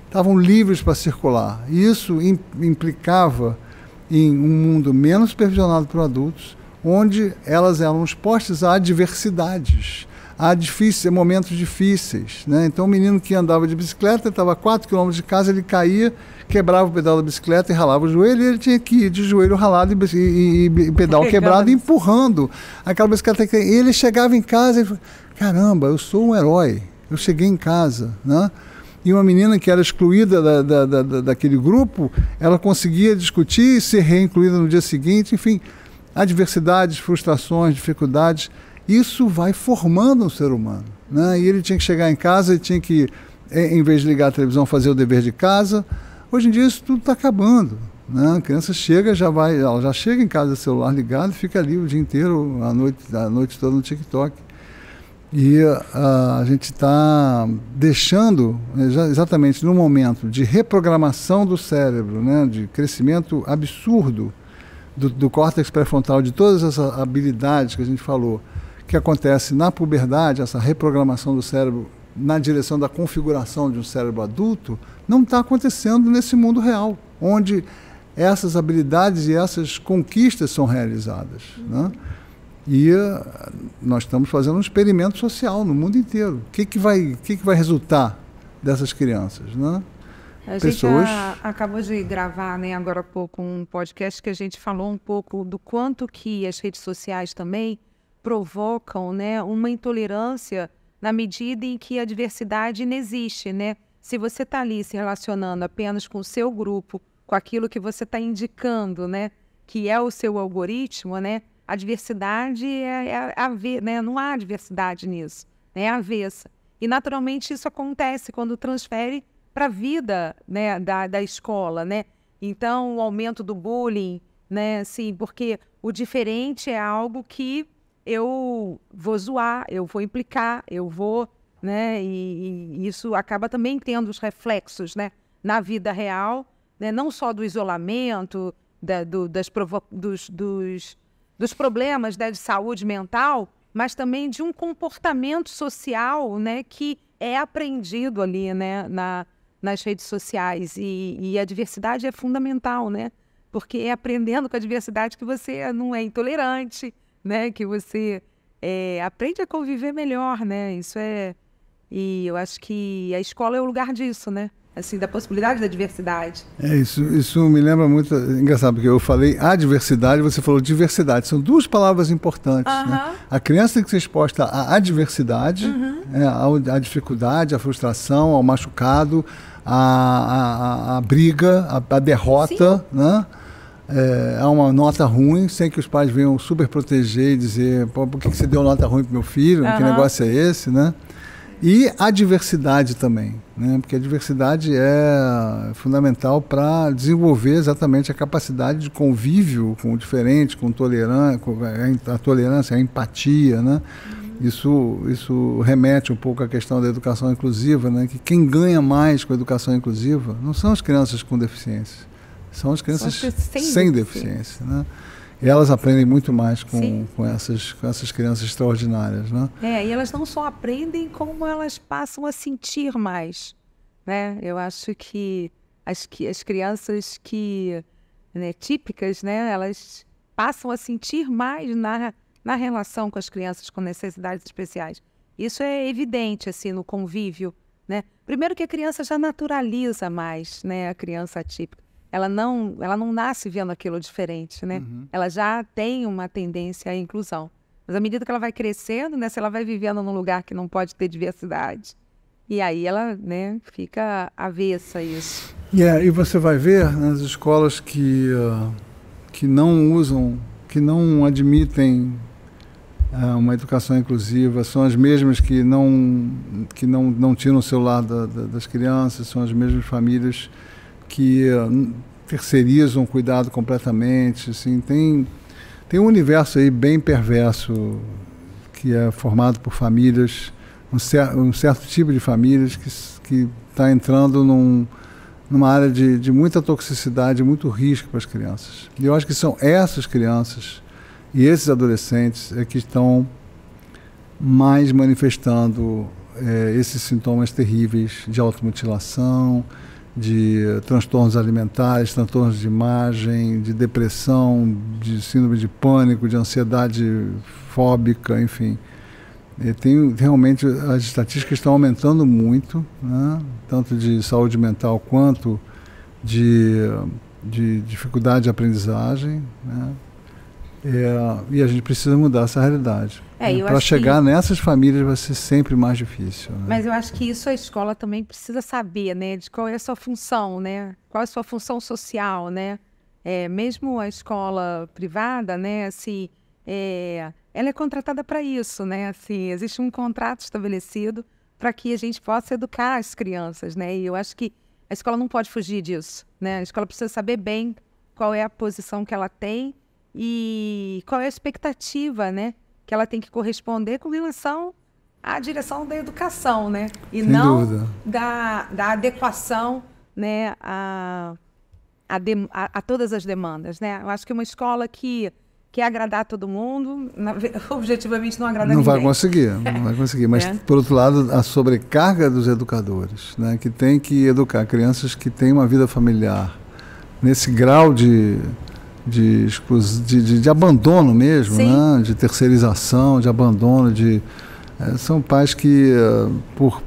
B: Estavam livres para circular. E isso implicava em um mundo menos supervisionado por adultos, onde elas eram expostas a adversidades, a momentos difíceis, né? Então o menino que andava de bicicleta, estava a 4 km de casa, ele caía, quebrava o pedal da bicicleta e ralava o joelho, e ele tinha que ir de joelho ralado e pedal quebrado, empurrando aquela bicicleta. E ele chegava em casa e falava, caramba, eu sou um herói. Eu cheguei em casa, né? E uma menina que era excluída daquele grupo, ela conseguia discutir e ser reincluída no dia seguinte. Enfim, adversidades, frustrações, dificuldades, isso vai formando um ser humano, né? E ele tinha que chegar em casa e tinha que, em vez de ligar a televisão, fazer o dever de casa. Hoje em dia isso tudo está acabando, né? A criança chega, ela já chega em casa, celular ligado, e fica ali o dia inteiro, a noite toda no TikTok. E a gente está deixando, exatamente no momento de reprogramação do cérebro, né, de crescimento absurdo do córtex pré-frontal, de todas essas habilidades que a gente falou, que acontece na puberdade, essa reprogramação do cérebro na direção da configuração de um cérebro adulto, não está acontecendo nesse mundo real, onde essas habilidades e essas conquistas são realizadas, né? E nós estamos fazendo um experimento social no mundo inteiro. O que vai resultar dessas crianças, né?
C: A gente acabou de gravar, né, agora há pouco, um podcast que a gente falou um pouco do quanto que as redes sociais também provocam, né, uma intolerância na medida em que a diversidade inexiste, né? Se você está ali se relacionando apenas com o seu grupo, com aquilo que você está indicando, né, que é o seu algoritmo, né? A diversidade né? Não há diversidade nisso, né? É avessa. E, naturalmente, isso acontece quando transfere para a vida, né, da escola, né? Então, o aumento do bullying, né? Assim, porque o diferente é algo que eu vou zoar, eu vou implicar, eu vou, né? E isso acaba também tendo os reflexos, né, na vida real, né, não só do isolamento, dos problemas, né, de saúde mental, mas também de um comportamento social, né, que é aprendido ali, né, nas redes sociais. E a diversidade é fundamental, né? Porque é aprendendo com a diversidade que você não é intolerante, né? Que você aprende a conviver melhor, né? E eu acho que a escola é o lugar disso, né? Assim, da possibilidade da diversidade.
B: Isso me lembra muito, engraçado, porque eu falei a diversidade, você falou diversidade, são duas palavras importantes, né? A criança tem que ser exposta à adversidade, à dificuldade, à frustração, ao machucado, à briga, à derrota, né? Há uma nota ruim, sem que os pais venham super proteger e dizer, pô, por que você deu nota ruim pro meu filho? Que negócio é esse, né? E a diversidade também, né? Porque a diversidade é fundamental para desenvolver exatamente a capacidade de convívio com o diferente, com a tolerância, a empatia, né? Isso remete um pouco à questão da educação inclusiva, né? Que quem ganha mais com a educação inclusiva não são as crianças com deficiência, são as crianças sem deficiência, né? E elas aprendem muito mais com essas crianças extraordinárias, né?
C: E elas não só aprendem, como elas passam a sentir mais, né? Eu acho que as crianças né, típicas, né, elas passam a sentir mais na relação com as crianças com necessidades especiais. Isso é evidente, assim, no convívio, né? Primeiro que a criança já naturaliza mais, né, a criança típica. Ela não nasce vendo aquilo diferente, né? Ela já tem uma tendência à inclusão. Mas à medida que ela vai crescendo, né, se ela vai vivendo num lugar que não pode ter diversidade, e aí ela, né, fica avessa a isso.
B: E você vai ver nas escolas que não usam, que não admitem uma educação inclusiva, são as mesmas que não tiram o celular das crianças, são as mesmas famílias que terceirizam o cuidado completamente, assim, tem um universo aí bem perverso que é formado por famílias, um certo tipo de famílias que está entrando numa área de muita toxicidade, muito risco para as crianças. E eu acho que são essas crianças e esses adolescentes que estão mais manifestando esses sintomas terríveis de automutilação, de transtornos alimentares, transtornos de imagem, de depressão, de síndrome de pânico, de ansiedade fóbica, enfim. Realmente as estatísticas estão aumentando muito, né? Tanto de saúde mental quanto de dificuldade de aprendizagem, né? E a gente precisa mudar essa realidade. Para chegar nessas famílias vai ser sempre mais difícil, né?
C: Mas eu acho que isso a escola também precisa saber, né? De qual é a sua função, né? Qual é a sua função social, né? Mesmo a escola privada, né? Assim, ela é contratada para isso, né? Assim, existe um contrato estabelecido para que a gente possa educar as crianças, né? E eu acho que a escola não pode fugir disso, né? A escola precisa saber bem qual é a posição que ela tem e qual é a expectativa, né, que ela tem que corresponder com relação à direção da educação, né? E
B: sem
C: não
B: dúvida.
C: Da adequação, né, a todas as demandas, né? Eu acho que uma escola que quer agradar todo mundo, objetivamente não agrada ninguém.
B: Não vai conseguir. Mas, por outro lado, a sobrecarga dos educadores, né, que tem que educar crianças que têm uma vida familiar nesse grau de abandono mesmo, né? De terceirização, de abandono, são pais que, por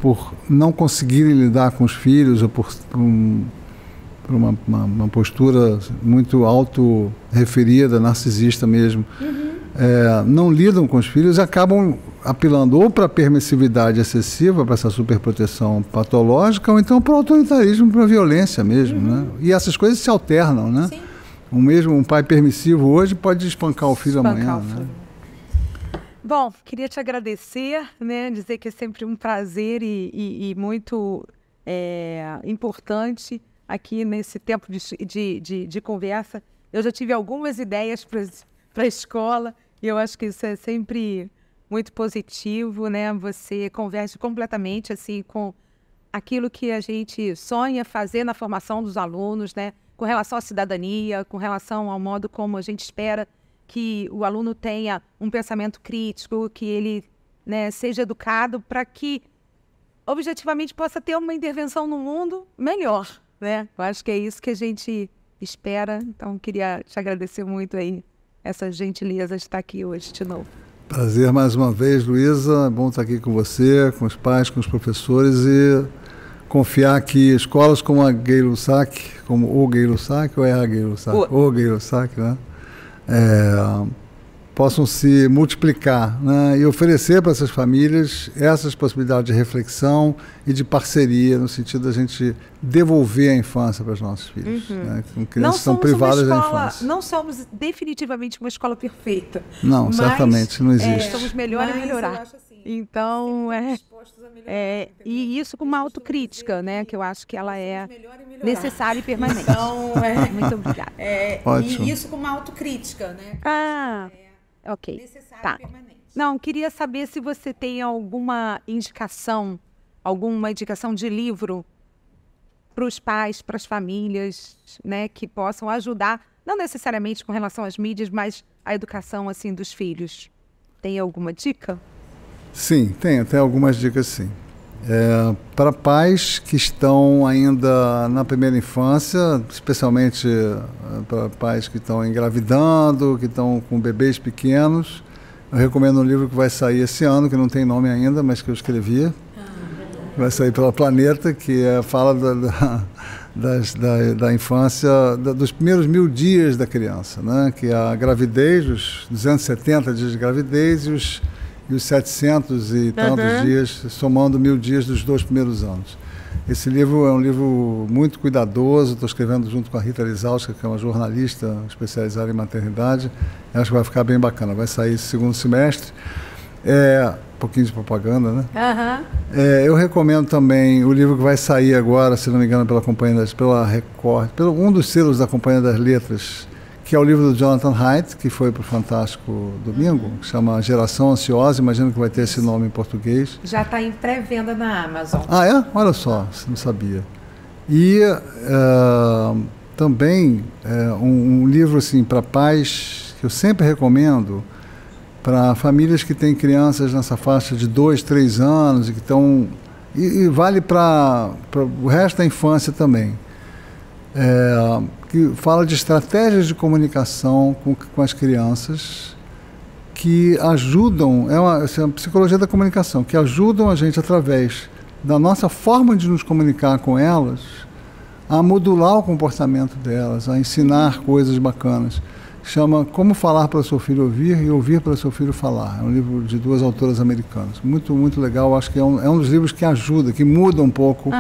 B: não conseguirem lidar com os filhos, ou por uma postura muito auto-referida, narcisista mesmo, não lidam com os filhos e acabam apelando ou para a permissividade excessiva, para essa superproteção patológica, ou então para o autoritarismo, para a violência mesmo, né? E essas coisas se alternam, né?
C: Sim.
B: Um pai permissivo hoje pode espancar o filho amanhã, né?
C: Bom, queria te agradecer, né? Dizer que é sempre um prazer e muito importante aqui nesse tempo de conversa. Eu já tive algumas ideias para a escola E eu acho que isso é sempre muito positivo, né? Você converge completamente assim com aquilo que a gente sonha fazer na formação dos alunos, né? Com relação à cidadania, com relação ao modo como a gente espera que o aluno tenha um pensamento crítico, que ele, né, seja educado para que objetivamente possa ter uma intervenção no mundo melhor, né? Eu acho que é isso que a gente espera. Então, queria te agradecer muito aí essa gentileza de estar aqui hoje de novo.
B: Prazer mais uma vez, Luísa. É bom estar aqui com você, com os pais, com os professores e confiar que escolas como a Gay-Lussac, como o Gay-Lussac ou é a Gay-Lussac? O Gay-Lussac, né? Possam se multiplicar, né, e oferecer para essas famílias essas possibilidades de reflexão e de parceria, no sentido da gente devolver a infância para os nossos filhos. Né, com crianças que estão privadas da infância.
C: Não somos definitivamente uma escola perfeita.
B: Não, mas, certamente não existe.
C: Somos melhor e melhorar. Assim, então, e isso com uma autocrítica, né, que eu acho que ela é necessária e permanente.
A: Então,
C: muito obrigada.
B: Ótimo.
A: E isso com uma autocrítica, né?
C: Ok.
A: Necessário
C: Tá.
A: e permanente.
C: Não, queria saber se você tem alguma indicação de livro para os pais, para as famílias, né, que possam ajudar, não necessariamente com relação às mídias, mas a educação assim dos filhos. Tem alguma dica?
B: Sim, tem algumas dicas, sim. Para pais que estão ainda na primeira infância, especialmente para pais que estão engravidando, que estão com bebês pequenos, eu recomendo um livro que vai sair esse ano, que não tem nome ainda, mas que eu escrevi. Vai sair pela Planeta, que fala da infância, dos primeiros 1000 dias da criança, né? Que é a gravidez, os 270 dias de gravidez e os 700 e tantos dias, somando 1000 dias dos 2 primeiros anos. Esse livro é um livro muito cuidadoso, estou escrevendo junto com a Rita Lisauska, que é uma jornalista especializada em maternidade. Acho que vai ficar bem bacana, vai sair esse segundo semestre. Um pouquinho de propaganda, né? Eu recomendo também o livro que vai sair agora, se não me engano, pela Record, um dos selos da Companhia das Letras, que é o livro do Jonathan Haidt, que foi para o Fantástico domingo, que chama Geração Ansiosa, imagino que vai ter esse nome em português.
A: Já está em pré-venda na Amazon.
B: Ah, é? Olha só, você não sabia. E também um livro assim, para pais, que eu sempre recomendo, para famílias que têm crianças nessa faixa de 2, 3 anos, e que estão... E vale para o resto da infância também. Que fala de estratégias de comunicação com as crianças que ajudam, é uma psicologia da comunicação, que ajudam a gente, através da nossa forma de nos comunicar com elas, a modular o comportamento delas, a ensinar coisas bacanas. Chama Como Falar para o Seu Filho Ouvir e Ouvir para o Seu Filho Falar. É um livro de 2 autoras americanas. Muito, muito legal. Acho que é um dos livros que ajuda, que muda um pouco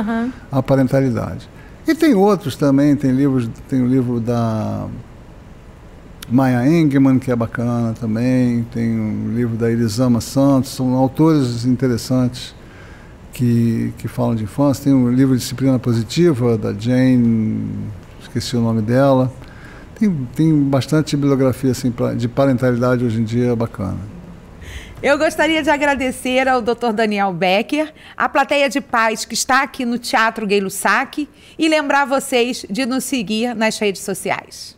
B: a parentalidade. E tem outros também, tem o livro da Maya Angelman, que é bacana também, tem o livro da Elisama Santos, são autores interessantes que falam de infância. Tem o livro Disciplina Positiva, da Jane, esqueci o nome dela. Tem bastante bibliografia assim, de parentalidade hoje em dia bacana.
A: Eu gostaria de agradecer ao Dr. Daniel Becker, a plateia de pais que está aqui no Teatro Gay-Lussac, e lembrar vocês de nos seguir nas redes sociais.